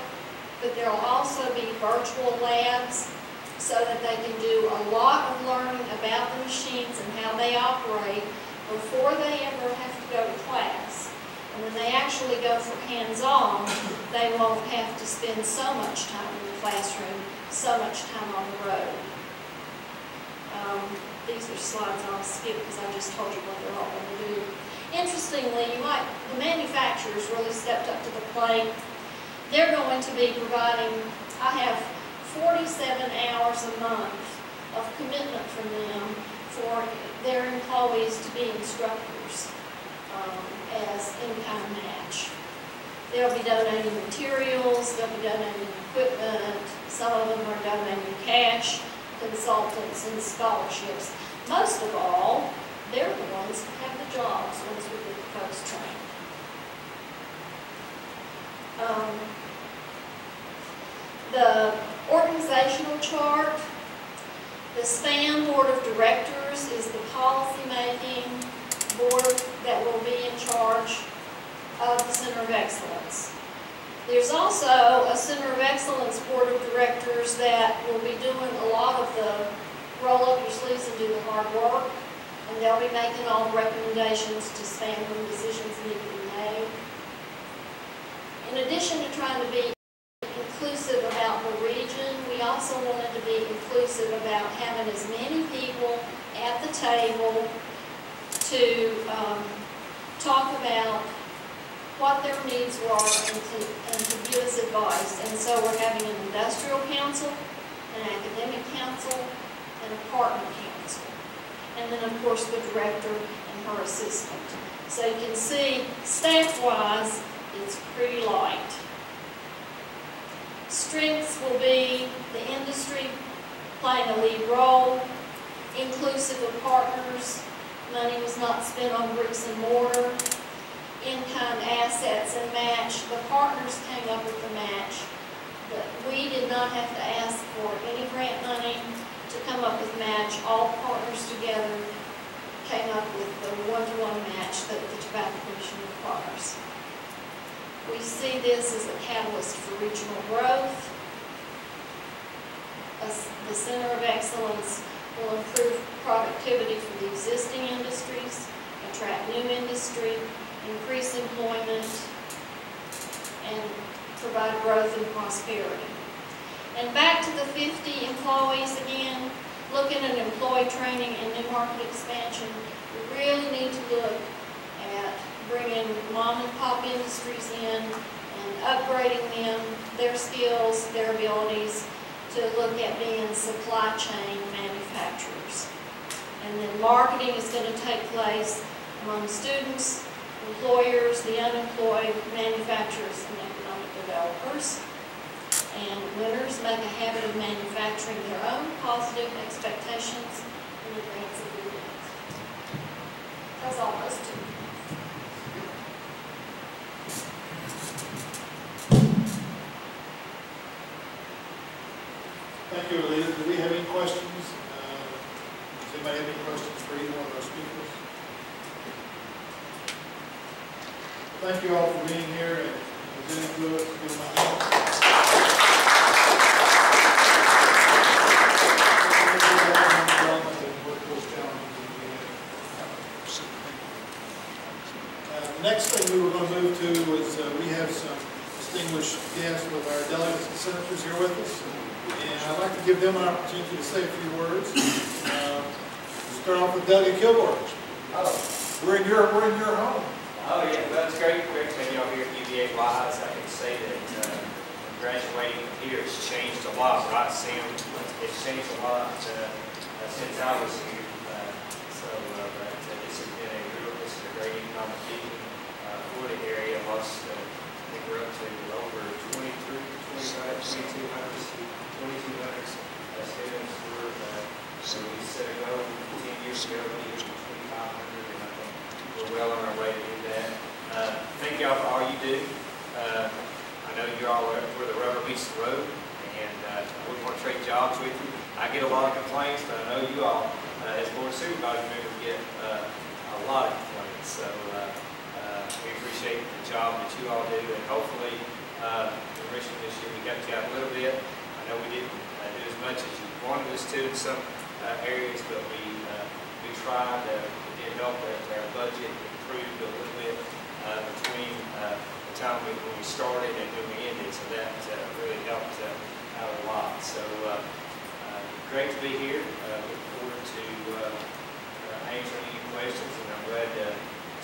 but there will also be virtual labs so that they can do a lot of learning about the machines and how they operate before they ever have to go to class. And when they actually go for hands-on, they won't have to spend so much time in the classroom, so much time on the road. These are slides I'll skip because I just told you what they're all going to do. Interestingly, the manufacturers really stepped up to the plate. They're going to be providing, I have 47 hours a month of commitment from them for their employees to be instructors as in-kind match. They'll be donating materials, they'll be donating equipment, some of them are donating cash, consultants, and scholarships. Most of all, they're the ones who have the jobs once we get the folks trained. The organizational chart, the SPAN Board of Directors is the policy-making board that will be in charge of the Center of Excellence. There's also a Center of Excellence Board of Directors that will be doing a lot of the roll up your sleeves and do the hard work, and they'll be making all the recommendations to SPAN when decisions need to be made. In addition to trying to be inclusive about the region, we also wanted to be inclusive about having as many people at the table to talk about what their needs were and to give us advice. And so we're having an industrial council, an academic council, and a partner council. And then, of course, the director and her assistant. So you can see, staff-wise, it's pretty light. Strengths will be the industry playing a lead role, inclusive of partners. Money was not spent on bricks and mortar. In-kind assets and match. The partners came up with the match, but we did not have to ask for any grant money to come up with match. All partners together came up with the one-to-one match that the Tobacco Commission requires. We see this as a catalyst for regional growth. The Center of Excellence will improve productivity for the existing industries, attract new industry, increase employment, and provide growth and prosperity. And back to the 50 employees again, looking at employee training and new market expansion, we really need to look at bringing mom and pop industries in and upgrading them, their skills, their abilities, to look at being supply chain manufacturers. And then marketing is going to take place among students, employers, the unemployed, manufacturers, and economic developers. And winners make a habit of manufacturing their own positive expectations in advance of the event. That's all those two. Thank you, Alita. Do we have any questions? Does anybody have any questions for either one of our speakers? Thank you all for being here and presenting to us. Give them a hand. The next thing we were going to move to was we have some distinguished guests with our delegates and senators here with us. And I'd like to give them an opportunity to say a few words. Start off with Delegate Kilgore. Oh. We're in your home. Oh yeah, that's great. Great to have you all here at UVA Wise. I can say that graduating here, it's changed a lot, right, Sam? It's changed a lot since I was here. But this has been this is a great economic beacon for the area. Lost, I think we're up to over 2200 students. So we set a goal 10 years ago, we used 2,500, and I think we're well on our way to do that. Thank y'all for all you do. I know you all are where the rubber meets the road, and I wouldn't want to trade jobs with you. I get a lot of complaints, but I know you all, as board supervisor members, get a lot of complaints. So we appreciate the job that you all do, and hopefully in Richmond this year we got you out a little bit. I know we didn't do as much as you wanted us to in some areas, but we tried. It did help that our budget improved a little bit between the time when we started and when we ended, so that really helped out a lot. So great to be here. Look forward to answering any questions, and I'm glad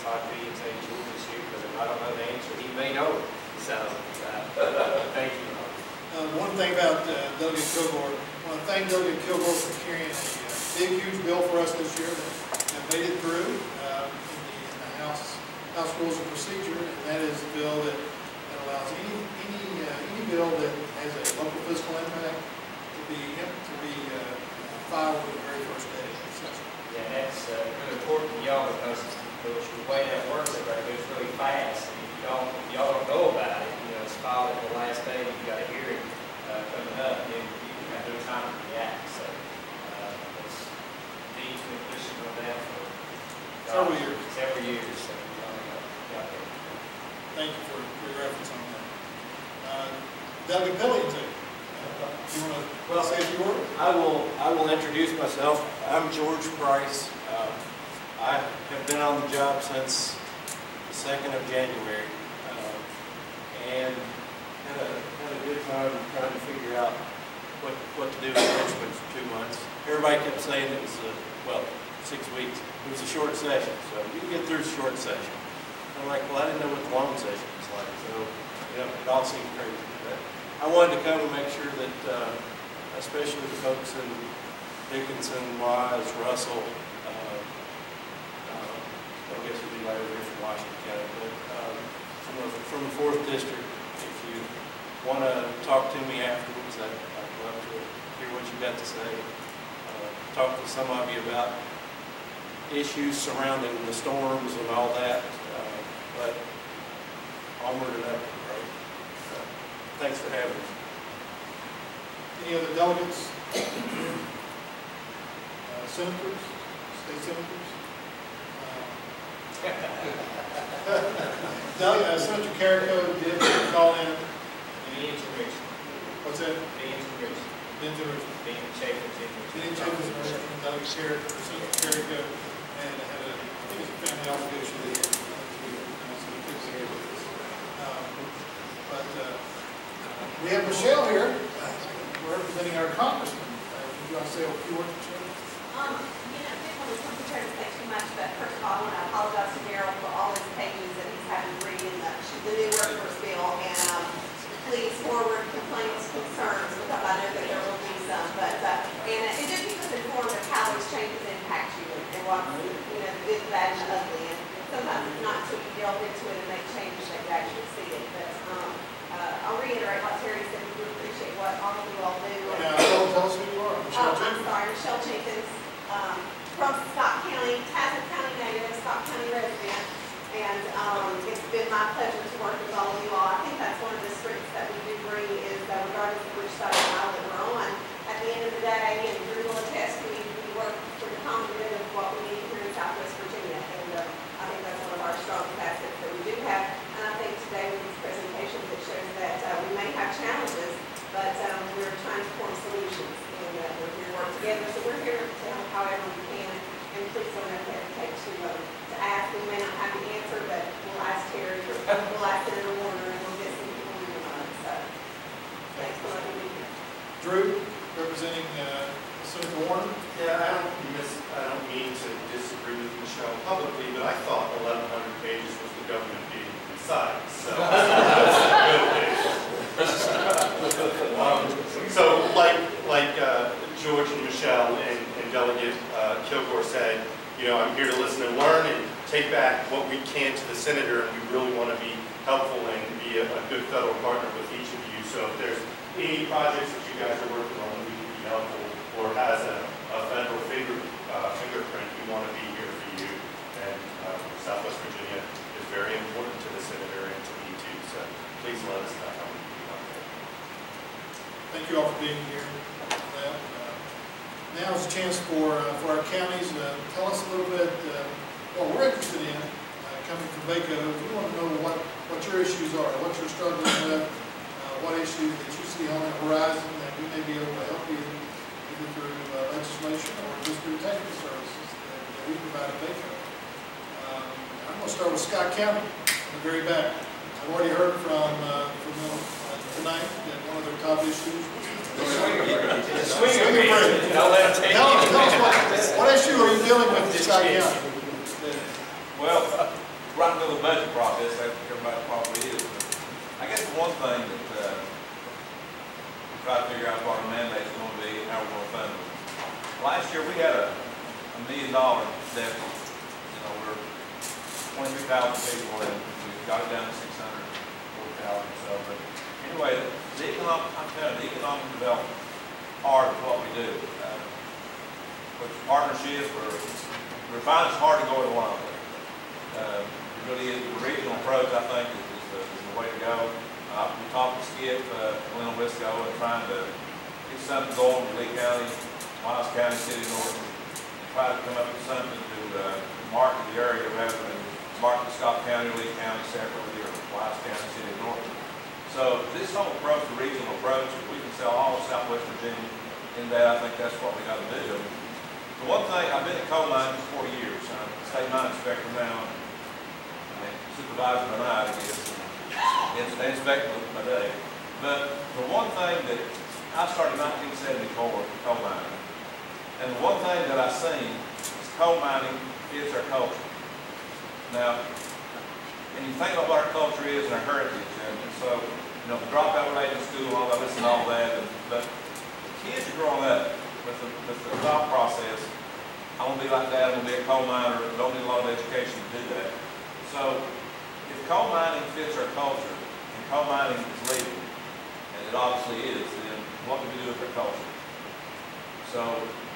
Todd B and St. George is here, because if I don't know the answer, he may know it. So thank you. One thing about Doug and Kilgore, I want to thank Doug and Kilgore for carrying a big, huge bill for us this year that made it through in the House Rules of Procedure, and that is a bill that allows any bill that has a local fiscal impact to be filed with the very first day of session. Yeah, that's really important to y'all, because the way that works, it goes really fast. And if y'all don't know about it, it's filed at the last day, you've got a hearing coming up, and you have no time to react. So Dean's been pushing on that for Several years. So Thank you for your reference on that. Doug and Pillington, you want to say a few words? I will introduce myself. I'm George Price. I have been on the job since the 2nd of January, and had a good time trying to figure out what to do in Richmond for 2 months. Everybody kept saying it was 6 weeks. It was a short session, so you can get through a short session. I'm like, well, I didn't know what the long session was like, so it all seemed crazy. But I wanted to come and make sure that, especially the folks in Dickinson, Wise, Russell, I guess it'd be right over here from Washington County, but from the 4th District, if you want to talk to me afterwards, I'd love to hear what you got to say. Talk to some of you about issues surrounding the storms and all that, but onward and upward, right? Thanks for having me. Any other delegates? Senators? State senators? Senator Carrico did call in. What's that? Benton Richmond. Benton Chapin, Doug Sheriff, Senator Carrico, and had I think it was a family obligation that he had. But we have Michelle here, representing our congressman. Would you want to say a few words, Michelle? People was not prepared to say too much, but first of all, I want to apologize to Daryl for all his pages that he's having to read in the new workforce bill, and please forward complaints, concerns, because I know that there will be some, but and just keep us informed of how those changes impact you and what, the good, bad, and ugly, and sometimes it's not until you delve into it and make changes that you actually see it, but I'll reiterate what Terry said. We really appreciate what all of you all do. Now, tell us who you are. Michelle I'm sorry, Michelle Jenkins, from Scott County, Tassett County native, Scott County resident, and it's been my pleasure to work with all of you all. I think that's one of the strengths that we do bring is that regardless of which side of the aisle that we're on, at the end of the day, and Drew will attest, we work for the common good of what we need here in Southwest Virginia, and I think that's one of our strongest assets that we do have. And I think today with these presentations, it shows that we may have challenges, but we're trying to form solutions, and we're here to work together. So we're here to help however we can, and please don't hesitate to ask. We may not have the answer, but we'll ask Terry, or we'll ask Senator Warner, and we'll get some people moving on it. So thanks for letting me here. Drew, representing Senator Warner. Yeah, I don't mean to disagree with Michelle publicly, but I thought 1,100 pages was the government meeting inside. So that's a good thing. Michelle and Delegate Kilgore said, you know, I'm here to listen and learn and take back what we can to the senator, and we really want to be helpful and be a good federal partner with each of you. So if there's any projects that you guys are working on that we can be helpful or has a federal fingerprint, we want to be here for you. And Southwest Virginia is very important to the senator and to me too. So please let us know how we can be helpful. Thank you all for being here. Now is a chance for our counties to tell us a little bit what we're interested in coming from VACO. We want to know what your issues are, what you're struggling with, what issues that you see on the horizon that we may be able to help you either through legislation or just through technical services that we provide at VACO. I'm going to start with Scott County in the very back. I've already heard from them tonight that one of their top issues was The swing bridge. Don't let them take Tell us what issue are you dealing with in Scott County? Well, right into the budget process, that's everybody probably is. I guess the one thing that we try to figure out what our mandate is going to be and how we're going to fund it. Last year we had a $1 million deficit. You know, we're 23,000 people and we got it down to 640,000 or so. But anyway, the economic development part of what we do. Which partnership we find it's hard to go it alone. It really is, the regional approach, I think, is the way to go. We talked to Skip, Glenn Wisco, and trying to get something going with Lee County, Miles County, City North, and try to come up with something to market the area rather than market Scott County, Lee County separately, or Miles County, City North. So this whole approach, the regional approach, if we can sell all of Southwest Virginia in that, I think that's what we got to do. The one thing, I've been in coal mining for 40 years. I'm a state mine inspector now, and supervisor by night, I guess, and state inspector by day. But the one thing that I started in 1974, coal mining, and the one thing that I've seen is coal mining is our culture. Now, and you think about what our culture is and our heritage, and so, you know, the dropout rate in school, all that, and all that, but the kids are growing up with the thought process, I want to be like that, I want to be a coal miner, don't need a lot of education to do that. So, if coal mining fits our culture, and coal mining is legal, and it obviously is, then what do we do with our culture? So,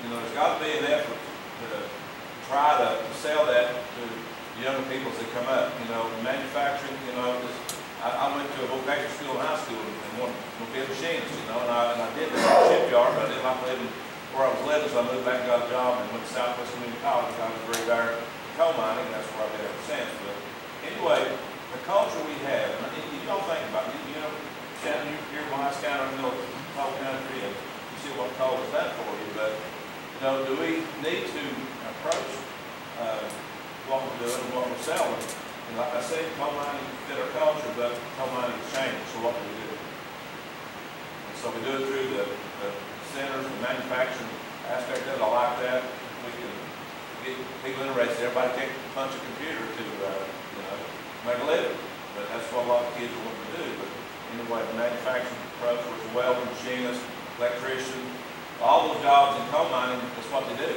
you know, there's got to be an effort to try to sell that to younger people as they come up. You know, manufacturing, you know, I went to a vocational school in high school and wanted to be a machinist, you know, and I did that at the shipyard, but I didn't like living where I was living, so I moved back and got a job and went to Southwest Community College. I was very there coal mining, that's where I've been ever since. But anyway, the culture we have, and you don't think about it, you know, Shannon, you're in Wise County, you know, coal country, and you see what coal has done for you, but, you know, do we need to approach what we're doing and what we're selling? And like I said, coal mining fit our culture, but coal mining has changed, so what do we do? And so we do it through the centers, the manufacturing aspect of it. I like that. We can get people interested. Everybody can't punch a computer to, you know, make a living. But that's what a lot of kids are wanting to do. But anyway, the manufacturing approach, which is welding, machinist, electrician, all those jobs in coal mining, that's what they do.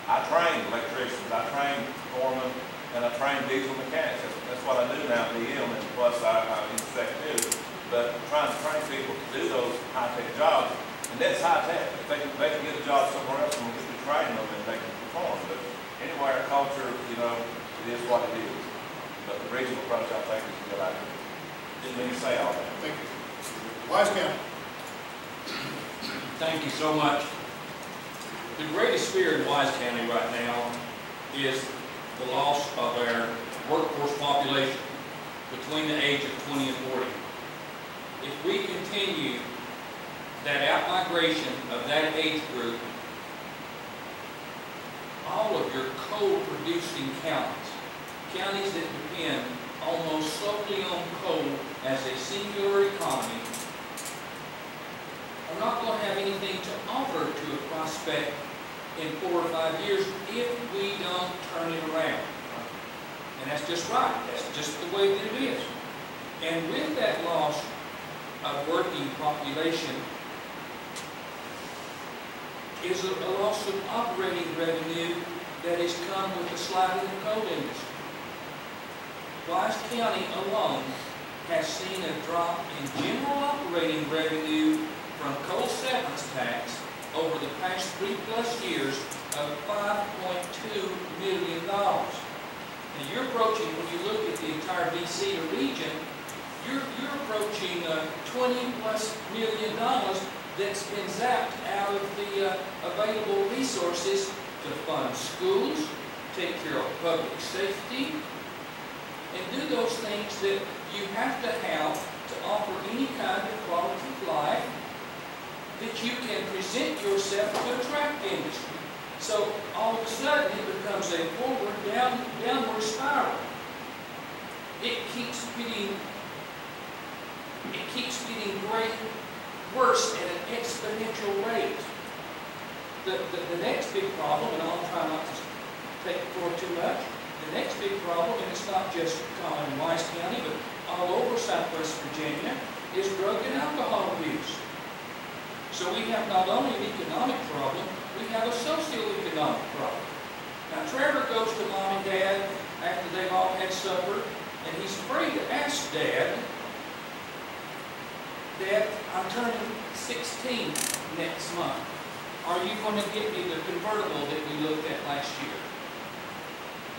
I train electricians, I train foremen, and I train diesel mechanics. That's what I do now at DM, and plus I inspect too. But I'm trying to train people to do those high-tech jobs, and that's high-tech. If they can get a job somewhere else, and we'll get to train them, and they can perform. But anyway, our culture, you know, it is what it is. But the regional approach, I think, is a good idea. Didn't mean to say all that. Thank you. Wise County. Thank you so much. The greatest fear in Wise County right now is the loss of our workforce population between the age of 20 and 40. If we continue that out-migration of that age group, all of your coal-producing counties that depend almost solely on coal as a singular economy, are not going to have anything to offer to a prospect in 4 or 5 years if we don't turn it around. And that's just right. That's just the way that it is. And with that loss of working population, is a loss of operating revenue that has come with the slide in the coal industry. Wise County alone has seen a drop in general operating revenue from coal severance tax over the past 3+ years of $5.2 million. Now you're approaching, when you look at the entire DC region, you're approaching $20+ million that's been zapped out of the available resources to fund schools, take care of public safety, and do those things that you have to have to offer any kind of quality of life that you can present yourself to attract industry. So all of a sudden it becomes a forward, downward spiral. It keeps getting worse at an exponential rate. The next big problem, and I'll try not to take it forward too much, the next big problem, and it's not just common in Wise County, but all over Southwest Virginia, is drug and alcohol abuse. So we have not only an economic problem, we have a socioeconomic problem. Now Trevor goes to Mom and Dad after they've all had supper, and he's afraid to ask Dad, Dad, I'm turning 16 next month. Are you going to get me the convertible that we looked at last year?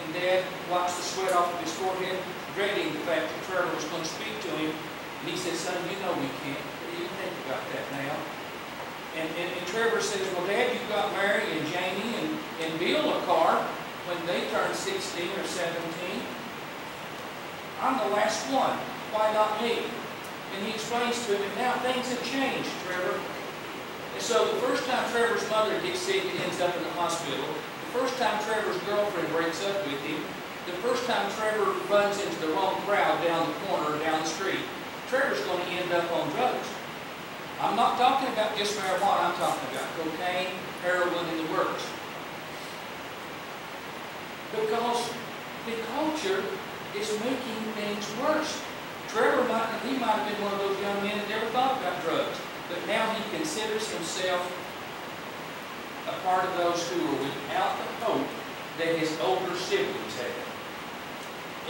And Dad wipes the sweat off of his forehead, dreading the fact that Trevor was going to speak to him. And he says, son, you know we can't. What do you think about that now? And Trevor says, well, Dad, you got Mary and Jamie and Bill a car when they turned 16 or 17. I'm the last one. Why not me? And he explains to him, and now things have changed, Trevor. And so the first time Trevor's mother gets sick and ends up in the hospital, the first time Trevor's girlfriend breaks up with him, the first time Trevor runs into the wrong crowd down the corner or down the street, Trevor's going to end up on drugs. I'm not talking about just marijuana, I'm talking about cocaine, heroin, and the works. Because the culture is making things worse. Trevor might have been one of those young men that never thought about drugs, but now he considers himself a part of those who are without the hope that his older siblings had.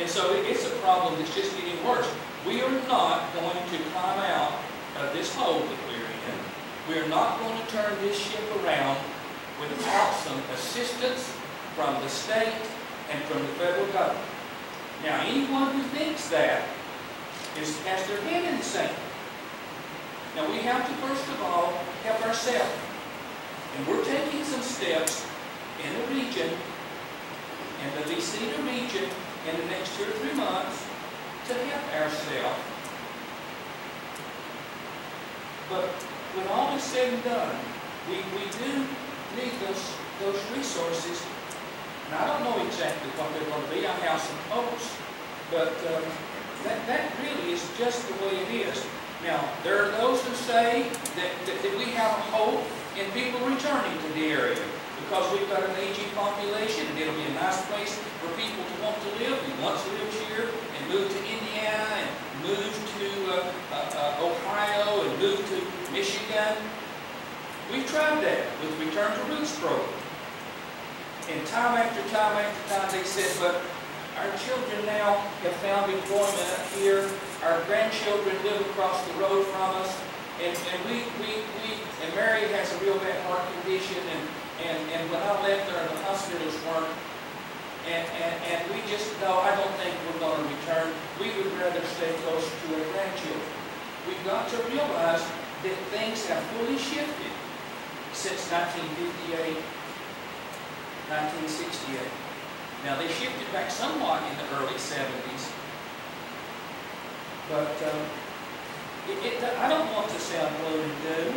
And so it's a problem that's just getting worse. We are not going to climb out of this hole that we're in. We are not going to turn this ship around without some assistance from the state and from the federal government. Now, anyone who thinks that has their head in the sand. Now, we have to, first of all, help ourselves. And we're taking some steps in the region, in the Vicina region, in the next 2 or 3 months to help ourselves. But when all is said and done, we do need those resources. And I don't know exactly what they're going to be. I have some hopes. But that really is just the way it is. Now, there are those who say that we have a hope in people returning to the area because we've got an aging population and it'll be a nice place for people to want to live who once lived here and moved to Indiana and moved to Ohio and moved to Michigan. We've tried that with the Return to Roots program. And time after time after time they said, but our children now have found employment up here. Our grandchildren live across the road from us. And Mary has a real bad heart condition. And when I left her, the hospitals weren't. And we just, no, I don't think we're going to return. We would rather stay closer to our grandchildren. We've got to realize that things have fully shifted since 1958, 1968. Now, they shifted back somewhat in the early 70s, but I don't want to sound gloom and doom.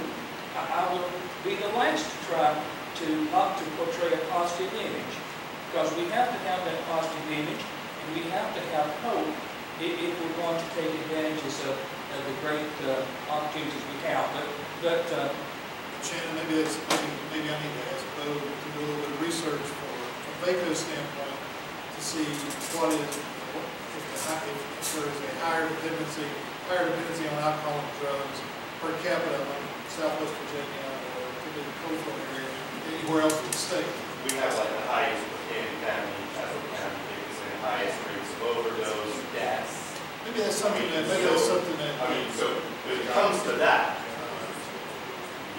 I will be the last to try not to portray a positive image, because we have to have that positive image, and we have to have hope if we're going to take advantages of the great opportunities we have. But Shannon, maybe I need to ask Bo to do a little bit of research from VACO's standpoint to see what is if there is a higher dependency on alcohol and drugs per capita in Southwest Virginia or particularly the coastal area Where else in the state? We have like the highest for Canyon County, Castle County, Dickinson, highest rates of overdose, deaths. Maybe that's something that, I mean, so when it comes to that,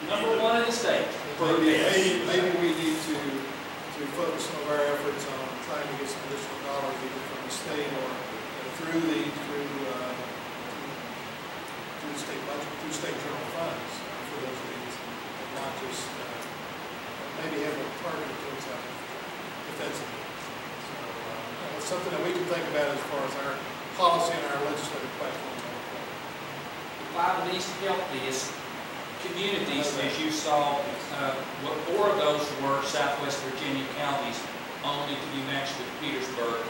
Number one in the state. maybe we need to focus some of our efforts on trying to get some additional dollars either from the state or through the state budget, through state general funds for those needs, and not just maybe have a target towards that if that's a need. So it's something that we can think about as far as our policy and our legislative platform. Five of these healthiest communities, as you saw, four of those were Southwest Virginia counties, only to be matched with Petersburg.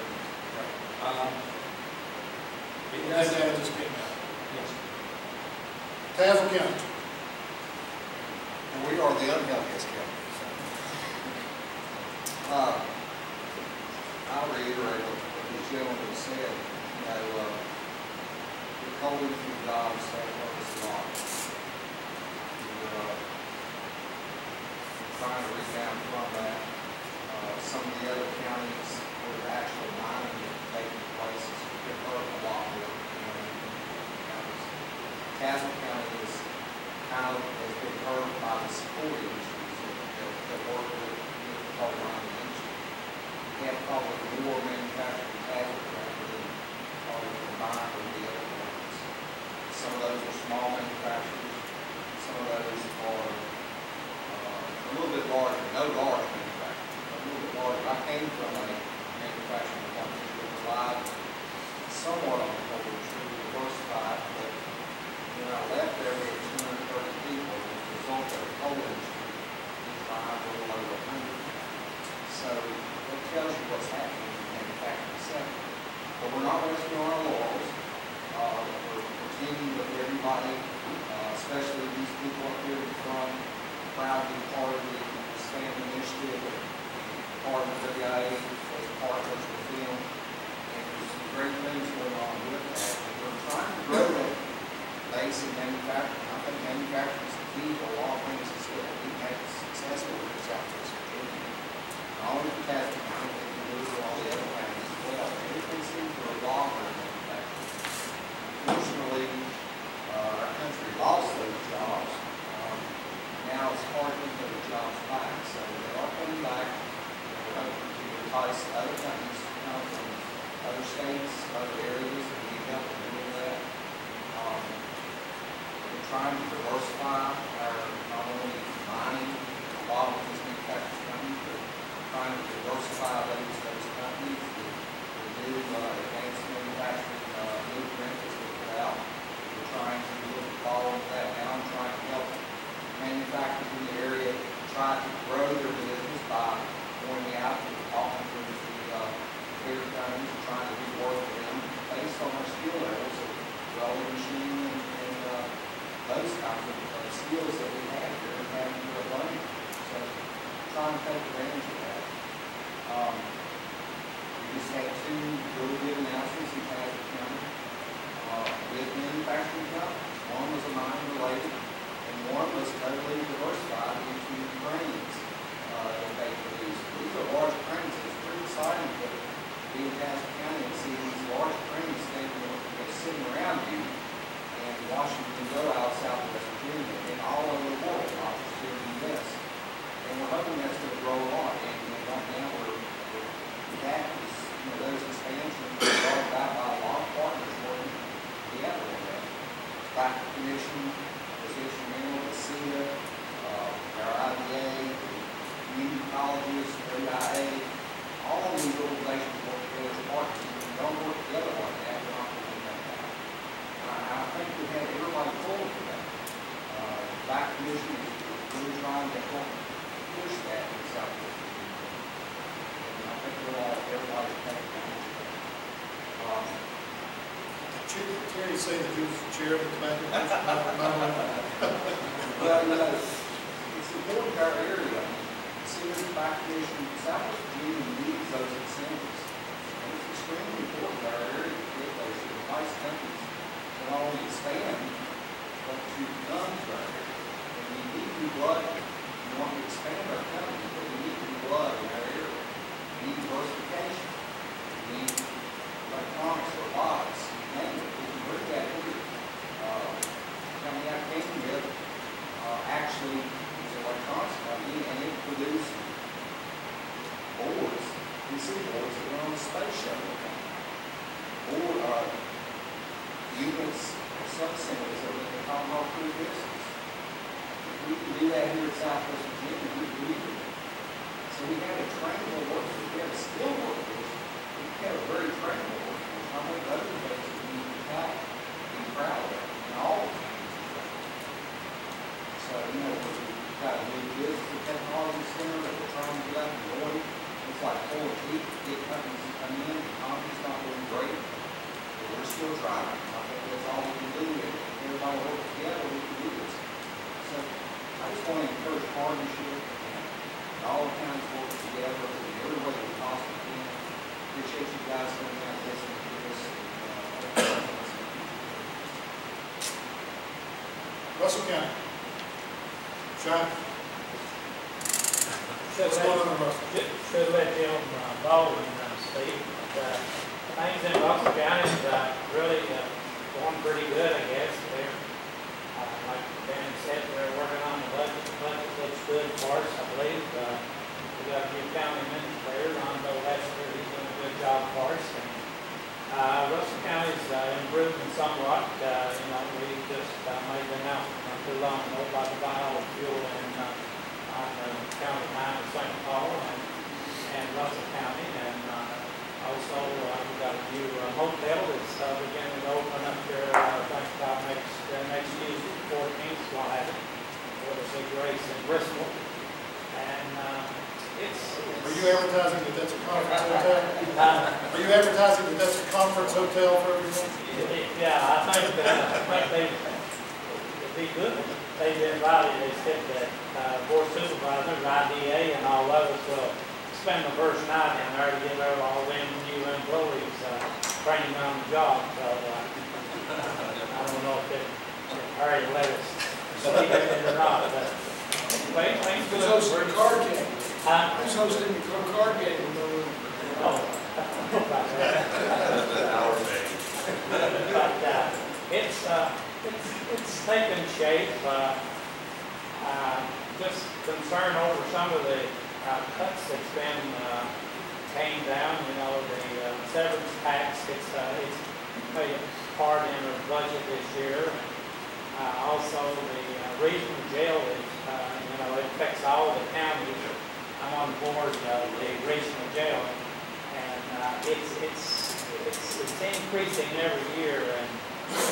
That data just came out. Yes. Tazewell County. And we are the unhealthiest county. I'll reiterate what the gentleman said. You know, the COVID jobs have hurt us a lot. We're trying to rebound from that. Some of the other counties where the actual mining is taking place has been hurt a lot more. Tazewell County is kind of has been hurt by the support industries that work with the coal mining industry. We have probably more manufacturing in Tazewell County than probably combined with the other counties. Some of those are small manufacturers. Some of those are a little bit larger, no large manufacturers, but a little bit larger. I came from a manufacturing company that relied somewhat on the coal industry, diversified, but when I left there, we had 230 people. As a result of the coal industry, declined a little over 100. So that tells you what's happening in the manufacturing sector. But we're not resting on our laurels. We're continuing with everybody, especially these people up here in the front, proud to be part of the SPAM initiative, part of the WIA, as partners with them. And there's some great things going on with that. And we're trying to grow that base in manufacturing. I think manufacturing is the key to a lot of things as well. We've had successful with Southwest Virginia. Not only for Tazewell County, but we do for all the other counties as well. Everything seems to revolve around manufacturing. Unfortunately, our country lost those jobs. Now it's hard to get those jobs back. So they are coming back. We're hoping to entice other companies to come from other states, other areas, and we help them do that. We're trying to diversify our not only mining, a lot of these manufacturing companies, but trying to diversify those companies that do advanced manufacturing blueprint as we put out. We're trying to look at following that now and trying to help manufacturers in the area try to grow their business by going out and talking to the bigger companies and trying to do work with them based on our skill levels of welding, machining, and those kinds of skills that we have here and have in abundance. So trying to take advantage of that. We just had two really good announcements in Tazewell County with manufacturing companies. One was a mining related, and one was totally diversified into cranes that they produce. These are large cranes. It's pretty exciting to be in Tazewell County and see these large cranes sitting around you in Washington, go out Southwest Virginia, and all over the world, not just here in the U.S. And we're hoping that's going to grow a lot. And right now, that is, those expansions are brought about by a lot of partners working together on that. Back to Commission, Association Manual, the CETA, our IBA, community colleges, WIA, all of these organizations work together as partners. If we don't work together like that, we're not going to do that. I think we have everybody forward for that. Back Commission is really trying to help push that in Southwest Virginia. And I think everybody's taking advantage of that. Terry say that he was the chair of the tobacco commission. Well, it's important to our area. See, this back commission, Southwest Virginia needs those incentives. And it's extremely important to our area to get those nice companies to not only expand, but to come to our area. And we need new blood. We want to expand our company. PC boards that run on the space shuttle. Or units or sub-assemblies of the Tomahawk Crew business. If we can do that here at Southwest Virginia, we do it. So we have a trainable workforce, we have a skilled workforce, we have a very trainable workforce. I think those are things that we need to have and be proud of in all of the So, we've got a new business and technology center that we're trying to get up and going. It's like pulling teeth to get companies to come in. The economy's not doing great, but we're still trying. I think that's all we can do. If everybody works together, we can do this. So, I just want to encourage partnership and all the counties working together in every way we possibly can. Appreciate you guys coming out and listening to this. Russell County. Sean? What's going on in Russell? Should let Jim Baldwin speak. Things in Russell County is really going pretty good, I guess. They're, like Ben said, they're working on the budget. The budget looks good for us, I believe. We got a new county administrator, Ron Lester. He's doing a good job for us. Russell County's improving somewhat. We just made the announcement not too long ago about the biofuel on the county line of St. Paul and Russell County. And also, we've got a new hotel that's beginning to open up there, I think about next Tuesday, 14th, we'll have it. For the Big Race in Bristol. And Are you advertising that that's a conference hotel? Are you advertising that that's a conference hotel for everyone? Yeah, I think it'd be good. They've invited, they said that board supervisors, IDA, and all of us will spend the first night in there to get all them new employees training on the job. So I don't know if they already let us sleep in it or not, but things good. Who's hosting the card game? Who's hosting the card game? Oh, about that. But it's taken shape. Just concerned over some of the cuts that's been came down. The severance tax, it's made a part in our budget this year. Also, the regional jail is, it affects all the counties. I'm on board of the regional jail, and it's increasing every year, and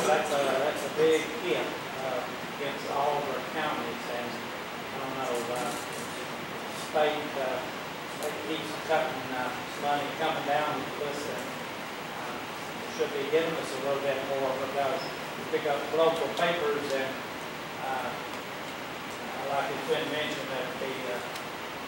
that's a big hit against all of our counties. And I don't know, state keeps cutting money coming down with this, and should be giving us a little bit more because we pick up local papers and like it's been mentioned that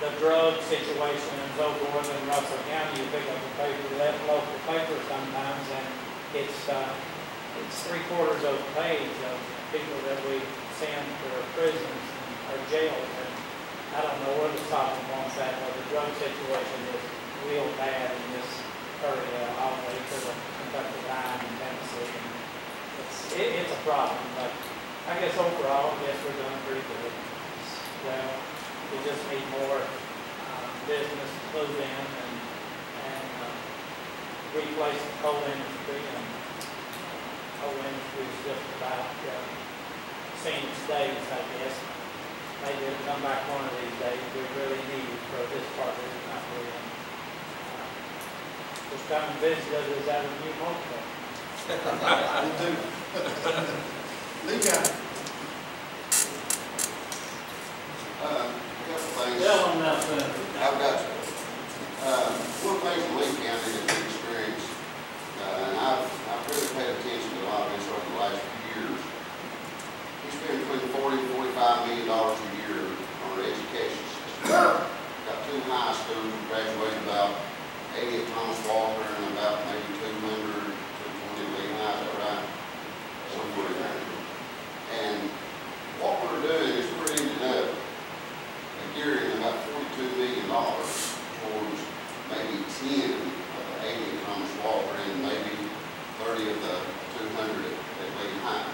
the drug situation in so forth in Russell County, you pick up a paper, local paper sometimes, and it's 3/4 of a page of people that we send to our prisons or jails. And I don't know where the stopping point's at, but the drug situation is real bad in this area, all the way to the Kentucky line in Tennessee. And it's a problem, but I guess overall, I guess we're doing pretty good. Well, we just need more business to move in and replace the coal industry, and coal industry is just about seeing its days, I guess. Maybe it'll come back one of these days. We really need it for this part of the country. And just come and visit us at a new hotel. We do. Lee County. Couple things. Tell them now, Senator. I've got one thing from Lee County that we experienced, and I've really paid attention to a lot of this over the last few years. We spend between $40 and $45 million a year on our education system. Got 2 high schools, we graduated about 80 at Thomas Walker and about maybe 200, 220 at Lee High, is that right? Somewhere in there. And what we're doing is we're ending up gearing about $42 million towards maybe 10 of the 80 at Thomas Walker and maybe 30 of the 200 at Lee High.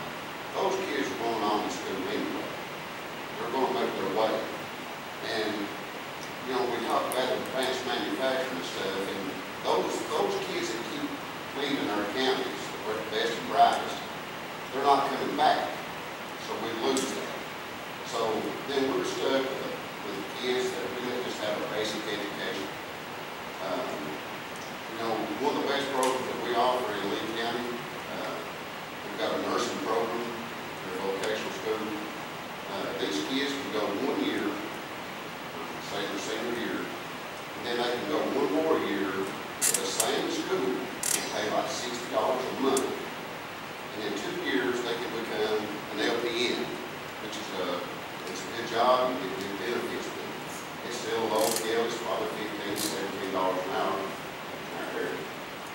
Those kids are going on to school anyway. They're going to make their way. And, we talk about advanced manufacturing stuff, and those kids that keep leaving our counties, that were the best and brightest, they're not coming back, so we lose that. So then we're stuck with kids that really just have a basic education. You know, one of the best programs that we offer in Lee County, we've got a nursing program, or a vocational school. These kids can go 1 year, say their senior year, and then they can go 1 more year to the same school and pay like $60 a month. And in 2 years, they can become an LPN, which is it's a good job, you get good benefits. It's still low scale, it's probably $15, $17 an hour.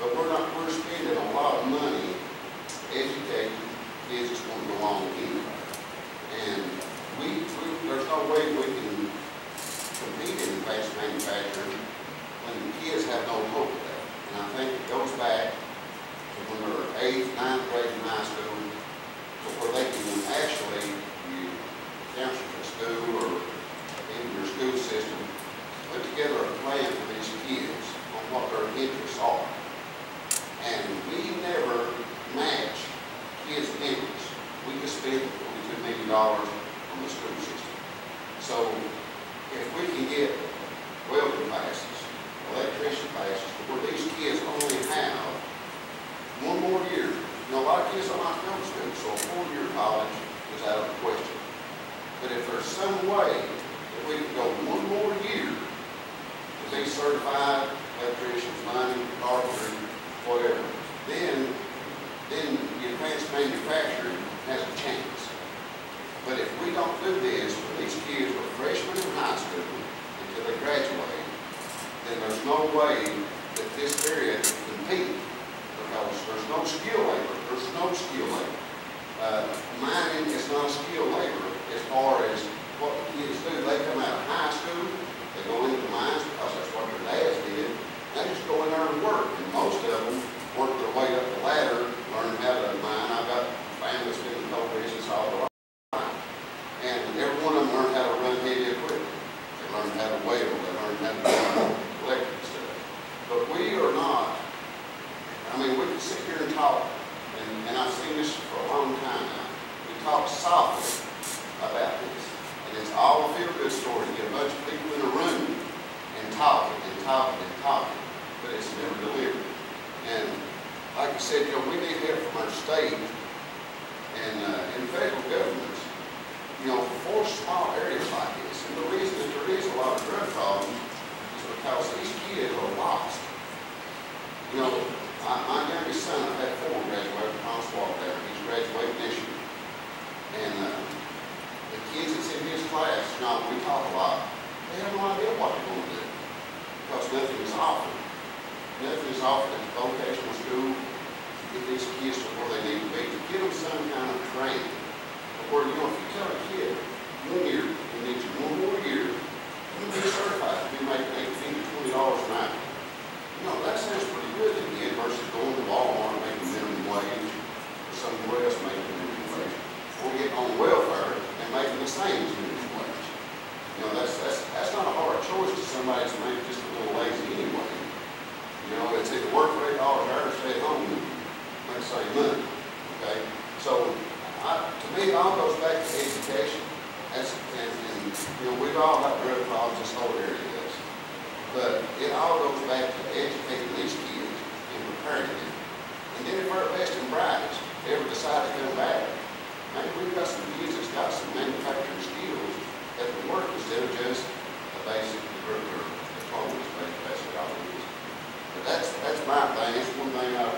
But we're spending a lot of money educating kids that's going to go on anyway. And there's no way we can compete in advanced manufacturing when the kids have no hope of that. And I think it goes back to when they're 8th, 9th grade in high school, to where they can actually, counselors at school or in your school system, put together a plan for these kids on what their interests are. And we never match kids' interests. We just spend $42 million on the school system. So if we can get welding classes, electrician classes, where these kids only have 1 more year. You know, a lot of kids don't like to go to school, so a 4-year college is out of the question. But if there's some way that we can go 1 more year to be certified electricians, mining, carpentry, whatever, then the advanced manufacturing has a chance. But if we don't do this when these kids are freshmen in high school until they graduate, then there's no way that this area can compete, because there's no skill labor. There's no skill labor. Mining is not a skill labor as far as what the kids do. They come out of high school, they go into the mines because that's what their dads did. They just go in there and work, and most of them work their way up the ladder, learn how to mine. I've got family that's been in the coal business all their life, and every one of them learned how to run heavy equipment. They learned how to weld, they learned how to do electric stuff. But we are not. I mean, we can sit here and talk, and I've seen this for a long time now. We talk softly about this, and it's all a feel-good story to get a bunch of people in a room and talking and talking and talking, but it's never delivered. And like I said, you know, we need help from our state and federal governments, you know, for small areas like this. And the reason that there is a lot of drug problems is because these kids are lost. You know, my youngest son, I've had 4 graduate from Oswald there. He's graduating this year. And the kids that's in his class, you know, we talk a lot. They have no idea what they're going to do because nothing is offered. Nothing is offered at the vocational school to get these kids to where they need to be, to give them some kind of training. Where, you know, if you tell a kid 1 year, you need you 1 more year, you'll be certified to be making $18 to $20 an hour. You know, that sounds pretty good to me versus going to Walmart making minimum wage or somewhere else making minimum wage. Or getting on welfare and making the same as minimum wage. You know, that's not a hard choice to somebody that's maybe just a little lazy anyway. You know, it's either work for $8 an hour or stay at home and make the same money. Okay? So to me, it all goes back to education. And you know, we've all got drug problems, this whole area does. But it all goes back to educating these kids and preparing them. And then if our best and brightest ever decide to come back, maybe we've got some kids that's got some manufacturing skills that can work instead of just a basic degree or diploma, basically all it is. But that's my thing. It's one thing I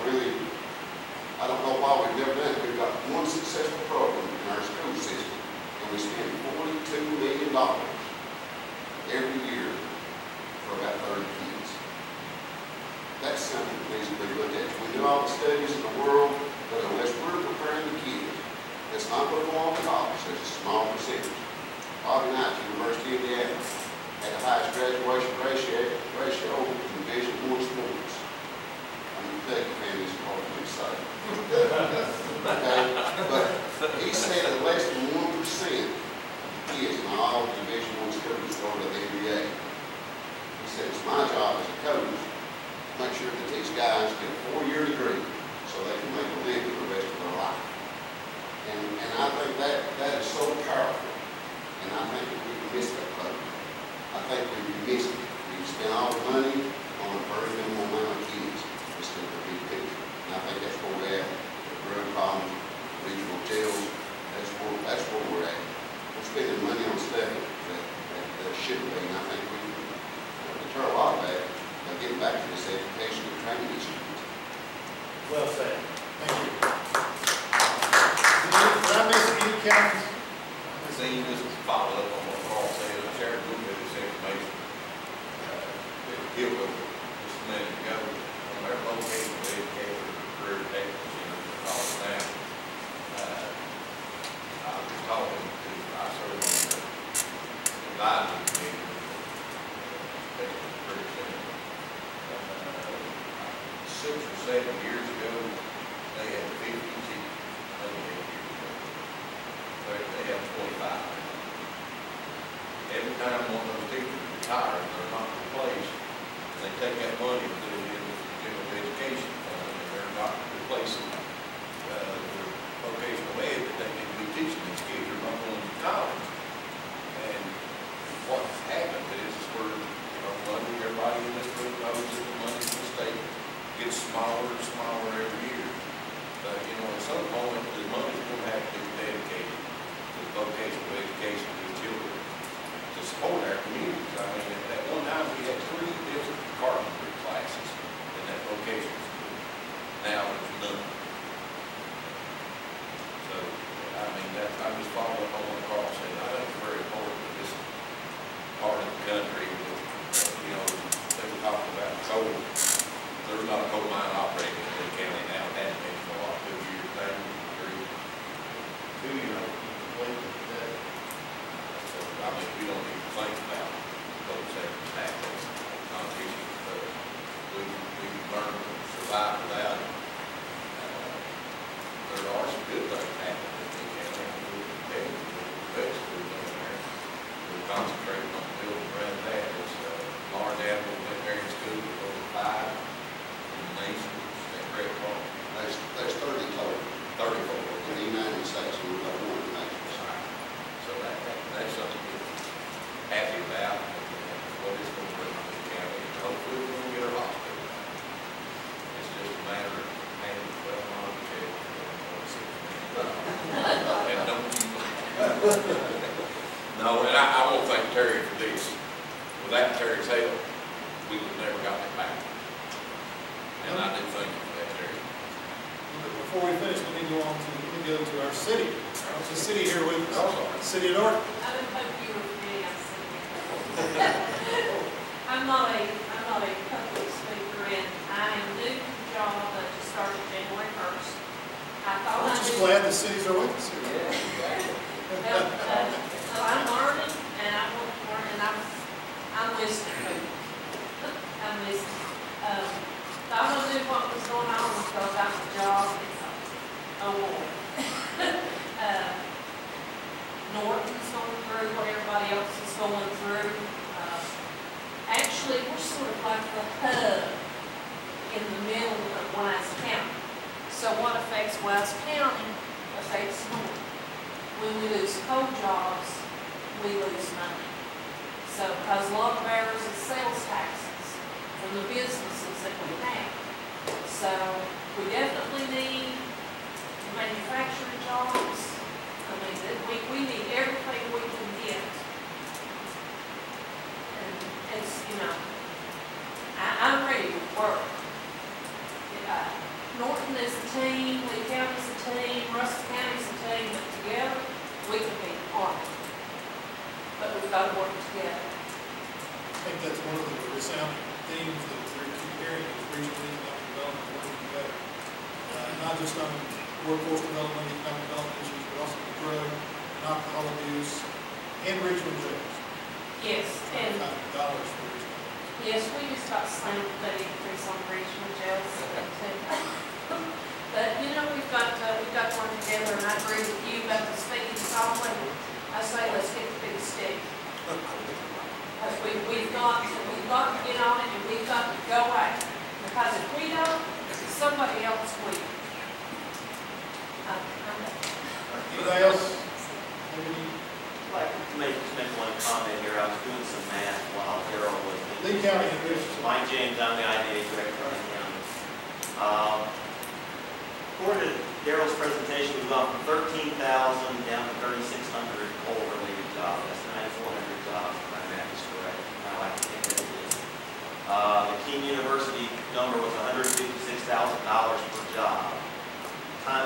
don't know why we've never done it. We've got one successful program in our school system, and we spend $42 million every year for about 30 kids. That's something that needs to be looked at. We do all the studies in the world, but unless we're preparing the kids, it's not going to go on to college. There's a small percentage. Bobby Knight, University of Indiana, had the highest graduation ratio in Division I sports. I'm a Kentucky fan, it's hard for me to say. Okay? But he said that less than 1% of the kids in all Division I schools go to the NBA. job as a coach, make sure that these guys get a 4-year degree so they can make a living the rest of their life. And I think that is so powerful, and I think that we missed that boat. I think we missed it. We spent all the money on a very minimal amount of kids instead of the big picture. And I think that's where we're at. The drug problems, regional jails, that's where we're at. We're spending money on stuff that shouldn't be, and I think we can deter a lot of that by getting back to this education and training issue. Well said. Thank you. Did I miss any counties? See, just follow up on what Carl said, I shared a little bit of this information with Gilbert just a minute ago. On their vocational educator, career technician, all of that. I was talking to, I served on the advisory committee, pretty soon. 6 or 7 years ago, they had 50 teachers. They have 25. Every time one of those teachers retires, they're not replaced, they take that money and put it in the general education fund, and they're not replacing their vocational ed that they need to be teaching these kids. They're not going to college. And what happens is where, money, everybody in this room knows that the money from the state gets smaller and smaller every year. But, at some point, the money's going to have to be dedicated vocational education to these children to support our communities. I mean, at one time we had 3 different carpentry classes in that vocational school. Now there's none. So, I mean, I'm just following up on what Carl said. I think it's very important that this part of the country, they were talking about coal. There's not a coal mine operating in Lee County now. It hasn't been for a 2 years, 2 years. I mean, we don't even think about those sectors tactics, not issues, but we learn to survive without it. There are some good things happening in the county. We're concentrating on building around that. It's large animal veterinary school with over 5 in the nation. Is that correct, Paul? There's 30 total. 34. In the United States, we've got 1 in the nation. So that's something to be happy about, what is going to bring to the county, and hopefully we're going to get our hospital. It's just a matter of handing $12 check. And don't keep No, and I won't thank Terry for this. Without Terry's help, we would have never got it back. And I do thank you for that, Terry. Before we finish, let me go to our city. There's a city here with us. City of Norton. I didn't hope you were forgetting I'm sitting here. I'm not a public speaker, and I am new to the job that just started January 1st. I'm just glad the cities are with us here. Well, so I'm learning, and I want to learn, and I'm listening. I'm listening. So I want to know what was going on because I got the job. It's a war. Norton's going through what everybody else is going through. Actually, we're sort of like the hub in the middle of Wise County. So what affects Wise County affects Norton. When we lose coal jobs, we lose money. So, because a lot of ours is sales taxes from the businesses that we have. So, we definitely need manufacturing jobs. I mean, we need everything we can get. And it's, I'm ready to work. Norton is a team, Lee County's a team, Russell County's a team, but together, we can be armed. But we've got to work together. I think that's one of the resounding themes that we keep hearing is regional economic development working together. Not just on workforce development, economic development issues, but also drug and alcohol abuse and regional jails. Yes, and dollars for regional. Yes, we just got slammed with that increase on regional jails. But we've got to work together, and I agree with you about the speaking software. I say let's get the big stick. Because we've got to get on it, and we go away. Because if we don't, somebody else will. Anybody else? I'd like to make one comment here. I was doing some math while Daryl was. Lee County. Mike James, I'm the IDA director of Lee County. According to Daryl's presentation, we've gone from 13,000 down to 3,600 coal-related jobs. That's 9,400 jobs, if my math is correct. Now I can think that it is. The King University number was $156,000 per job.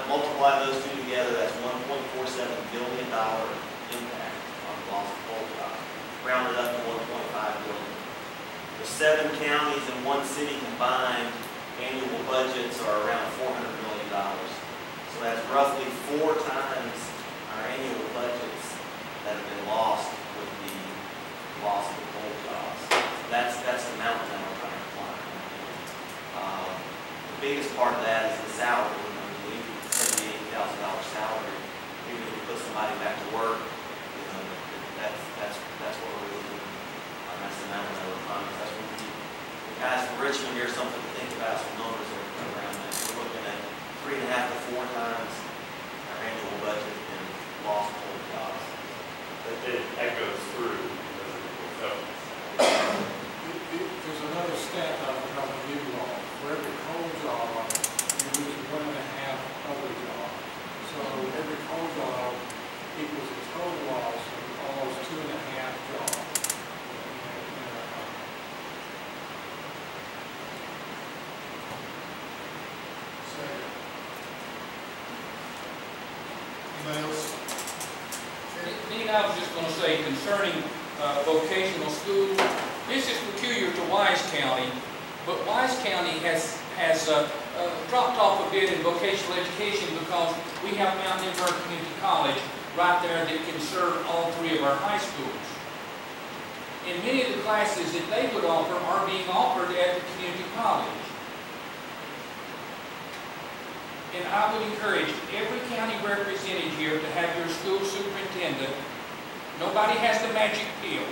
Multiply those two together, that's $1.47 billion impact on the loss of coal jobs. Rounded up to $1.5 billion. The 7 counties and 1 city combined annual budgets are around $400 million. So that's roughly 4 times our annual budgets that have been lost with the loss of the coal jobs. That's the mountain that we're trying to climb. The biggest part of that is the salary. $78,000 salary. Even if we put somebody back to work, you know, that's what we're looking. That's the mountain that we're climbing. That's what we need. Guys from Richmond, here's something to think about. Some numbers around that. We're looking at 3.5 to 4 times our annual budget in lost coal jobs. That goes through. There's another stat that I'm going to give you all. For every coal job, you lose 1.5 other jobs. So every coal job equals a total loss of almost 2.5 jobs. Anybody else? Dean, I was just going to say concerning vocational schools, this is peculiar to Wise County, but Wise County has dropped off a bit in vocational education because we have Mount Denver Community College right there that can serve all 3 of our high schools. And many of the classes that they would offer are being offered at the community college. And I would encourage every county represented here to have your school superintendent, nobody has the magic pill,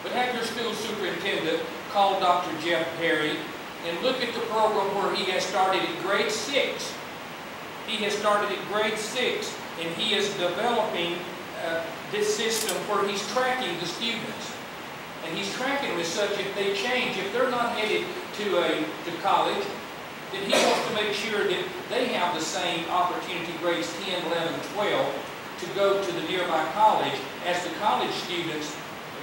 but have your school superintendent call Dr. Jeff Perry and look at the program where he has started at grade 6. He has started at grade 6, and he is developing this system where he's tracking the students. And he's tracking them as such if they change, if they're not headed to college, then he wants to make sure that they have the same opportunity, grades 10, 11, 12, to go to the nearby college as the college students,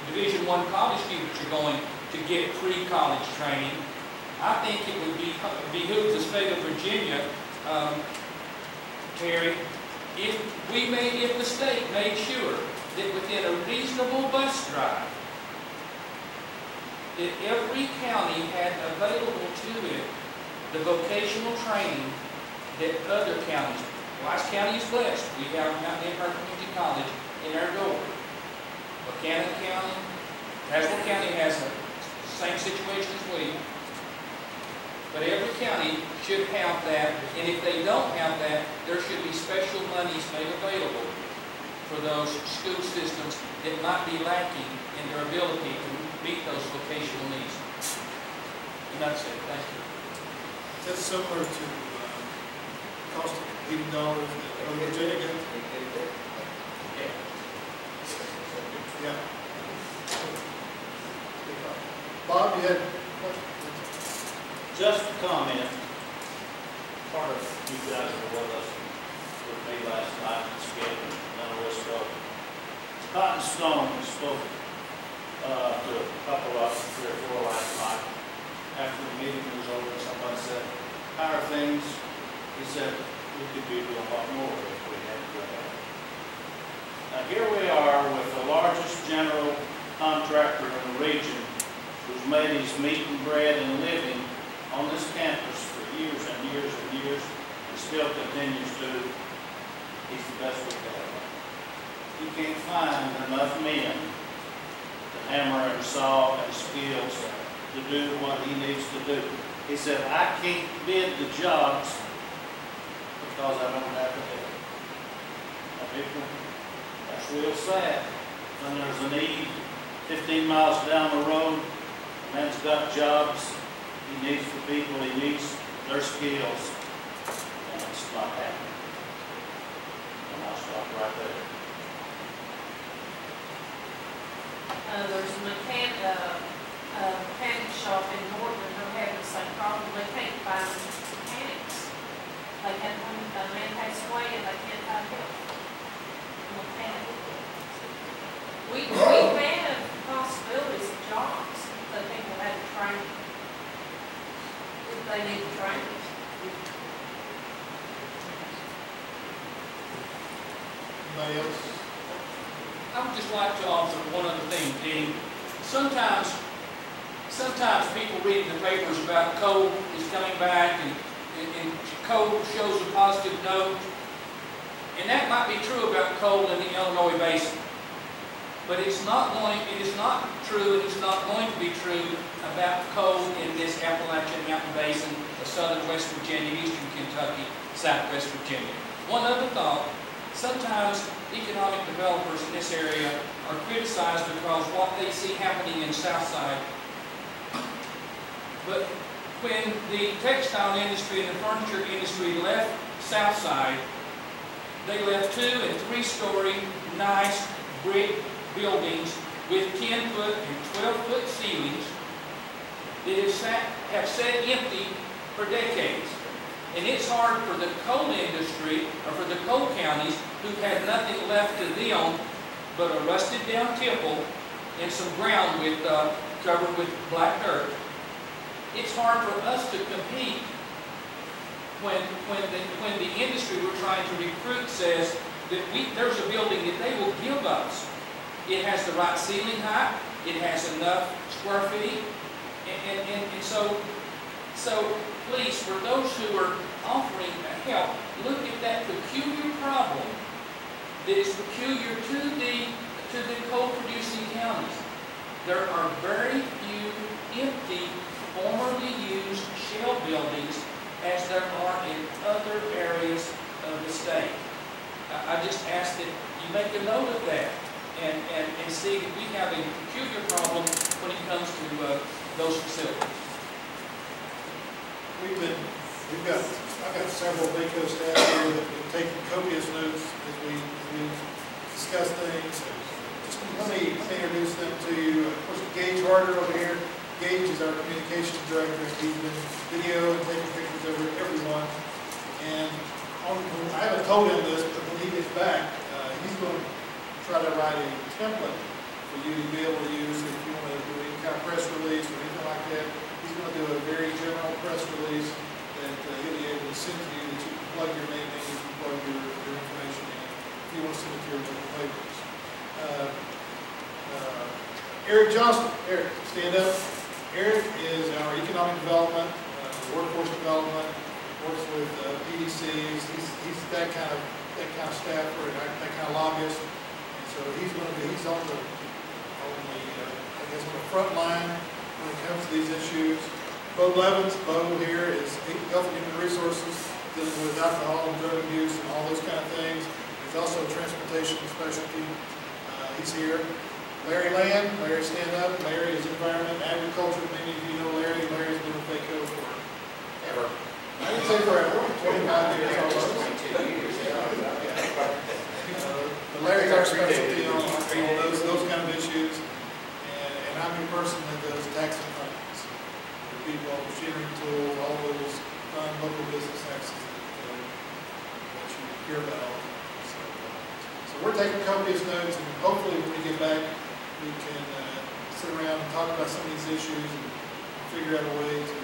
Division I college students are going to get pre-college training. I think it would behoove the state of Virginia, Terry, if the state made sure that within a reasonable bus drive, that every county had available to it the vocational training that other counties. Wise County is blessed. We have Mount Denver Community College in our door. Buchanan County, Hasbro County has the same situation as we. But every county should have that, and if they don't have that, there should be special monies made available for those school systems that might be lacking in their ability to meet those vocational needs. And that's it. Thank you. That's similar to cost of heating dollars that Virginia got. Yeah. Bob, you had a question? Just a comment. Part of you guys were with us with me last night in Skipton, Wisco. Cotton Stone spoke to a couple of us, 3 or 4 last night. After the meeting was over, somebody said, "How are things?" He said, "We could be doing a lot more if we had to go ahead." Now here we are with the largest general contractor in the region who's made his meat and bread and living on this campus for years and years and years and still continues to. He's the best we have. He can't find enough men to hammer and saw and skills to do what he needs to do. He said, "I can't bid the jobs because I don't have the help." Now, people, that's real sad. When there's a need 15 miles down the road, a man's got jobs, he needs the people, he needs their skills, and it's not happening. And I'll stop right there. There's a mechanic shop in Norton, they're having the same problem, they can't find mechanics. They had a man passed away and they can't find help. Mechanic. We have possibilities of jobs that people have to train. If they need training. Anybody else? I would just like to offer one other thing, Dean. Sometimes people read in the papers about coal is coming back and coal shows a positive note. And that might be true about coal in the Illinois basin. But it is not true, and it's not going to be true about coal in this Appalachian Mountain Basin of southern West Virginia, eastern Kentucky, southwest Virginia. One other thought, sometimes economic developers in this area are criticized because what they see happening in Southside. But when the textile industry and the furniture industry left Southside, they left 2- and 3-story nice brick buildings with 10-foot and 12-foot ceilings that have sat empty for decades. And it's hard for the coal industry, or for the coal counties, who had nothing left to them but a rusted down tipple and some ground covered with black dirt. It's hard for us to compete when the industry we're trying to recruit says that there's a building that they will give us. It has the right ceiling height, it has enough square feet, and so please, for those who are offering help, look at that peculiar problem that is peculiar to the coal-producing counties. There are very few empty, formerly used shell buildings as there are in other areas of the state. I just ask that you make a note of that and see that we have a peculiar problem when it comes to those facilities. I've got several VACO staff here that have been taking copious notes as we discuss things. Just let me introduce them to you. Of course, Gage Harder over here. Gage is our communications director. He's been video and taking pictures of everyone. And I haven't told him this, but when he gets back, he's going to try to write a template for you to be able to use if you want to do any kind of press release or anything like that. He's going to do a very general press release that he'll be able to send to you, that you can plug your name in, you can plug your information in if you want to send it to your local papers. Eric Johnston. Eric, stand up. Eric is our economic development, workforce development, works with PDCs. He's that kind of staffer and that kind of lobbyist. And so he's on the front line when it comes to these issues. Bo Levins, Bo here is Health and Human Resources, dealing with alcohol and drug abuse and all those kind of things. He's also a transportation specialty. He's here. Larry Land, Larry stand up. Larry is environment and agriculture. Many of you know Larry. Larry's been with VACO forever. I didn't say forever, 25 years almost. 22 years. But Larry's our specialty on those kind of issues. And I'm the person that does tax and finance. The people, machinery, tools, all those local business taxes that you hear about all the time. So we're taking copious notes, and hopefully when we get back, we can sit around and talk about some of these issues and figure out a way to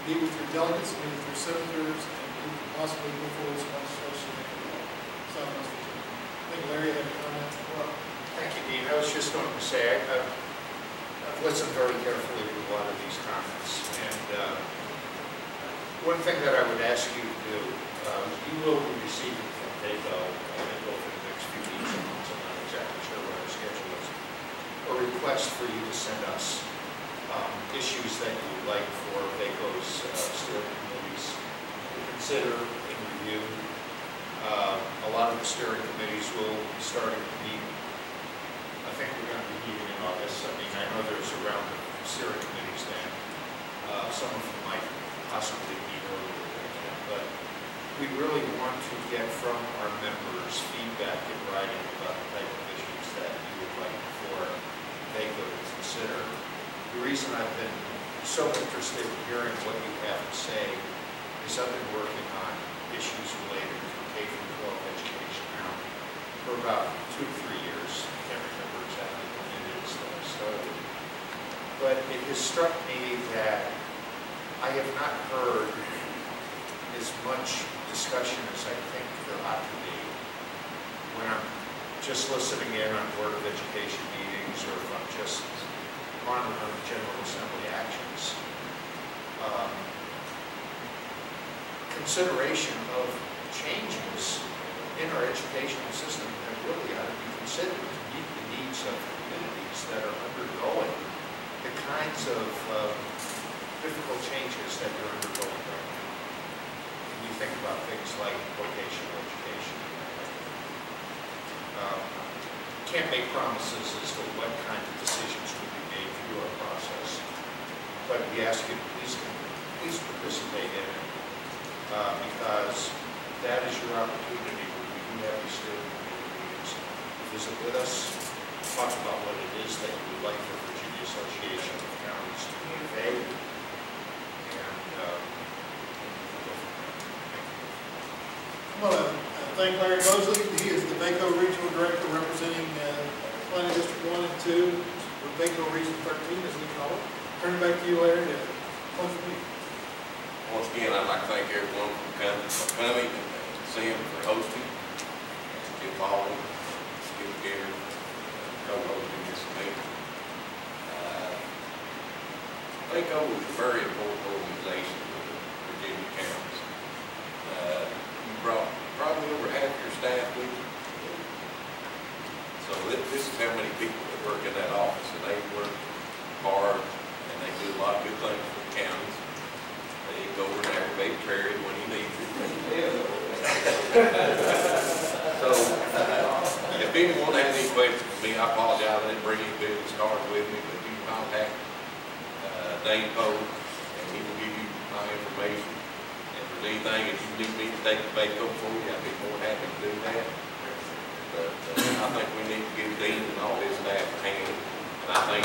meet with your delegates, meet with your senators, and we can possibly move forward some legislation in Southwest Virginia. I think Larry had a comment. Well, thank you, Dean. I was just going to say, I've listened very carefully to a lot of these comments, and one thing that I would ask you to do, you will be receiving from VACO, I think over the next few weeks and months, I'm not exactly sure what our schedule is, a request for you to send us issues that you would like for VACO's steering committees to consider and review. A lot of the steering committees will be starting to meet. I think we're going to be meeting in August. I mean, I know there's a round of steering committees then. some of them might possibly be earlier than that, but we really want to get from our members feedback in writing about the type of issues that you would like for VACO to consider. The reason I've been so interested in hearing what you have to say is I've been working on issues related to K-12 education now for about 2 to 3 years. I can't remember exactly when it is that I started. But it has struck me that I have not heard as much discussion as I think there ought to be when I'm just listening in on Board of Education meetings or if I'm just monitoring General Assembly actions. Consideration of changes in our educational system that really ought to be considered to meet the needs of communities that are undergoing the kinds of difficult changes that they're undergoing right now. When you think about things like vocational education. Can't make promises as to what kind of decisions will be made through our process, but we ask you to please participate in it because that is your opportunity when we do have these steering committee meetings. Visit with us, talk about what it is that you would like for Virginia Association of Counties to convey, and I want to thank Larry Mosley. He is the VACO Regional Director representing Planning District 1 and 2, or VACO Region 13 as we call it. Turn it back to you, Larry, to close the meeting. Once again, I'd like to thank everyone for coming and Sam for hosting, Jim Baldwin, Skip Gary, co-hosting this meeting. VACO is a very important organization for the Virginia counties. You brought probably over half your staff with you. So this is how many people that work in that office, and they work hard, and they do a lot of good things for the counties. They go over and aggravate Terry when he needs it. So, if anyone has any questions for me, I apologize, I didn't bring any business cards with me, but you can contact Dane Poe, and he will give you my information. If there's anything, if you need me to take the VACO for you, I'd be more than happy to do that. But I think we need to give Dean and all his staff a hand, and I think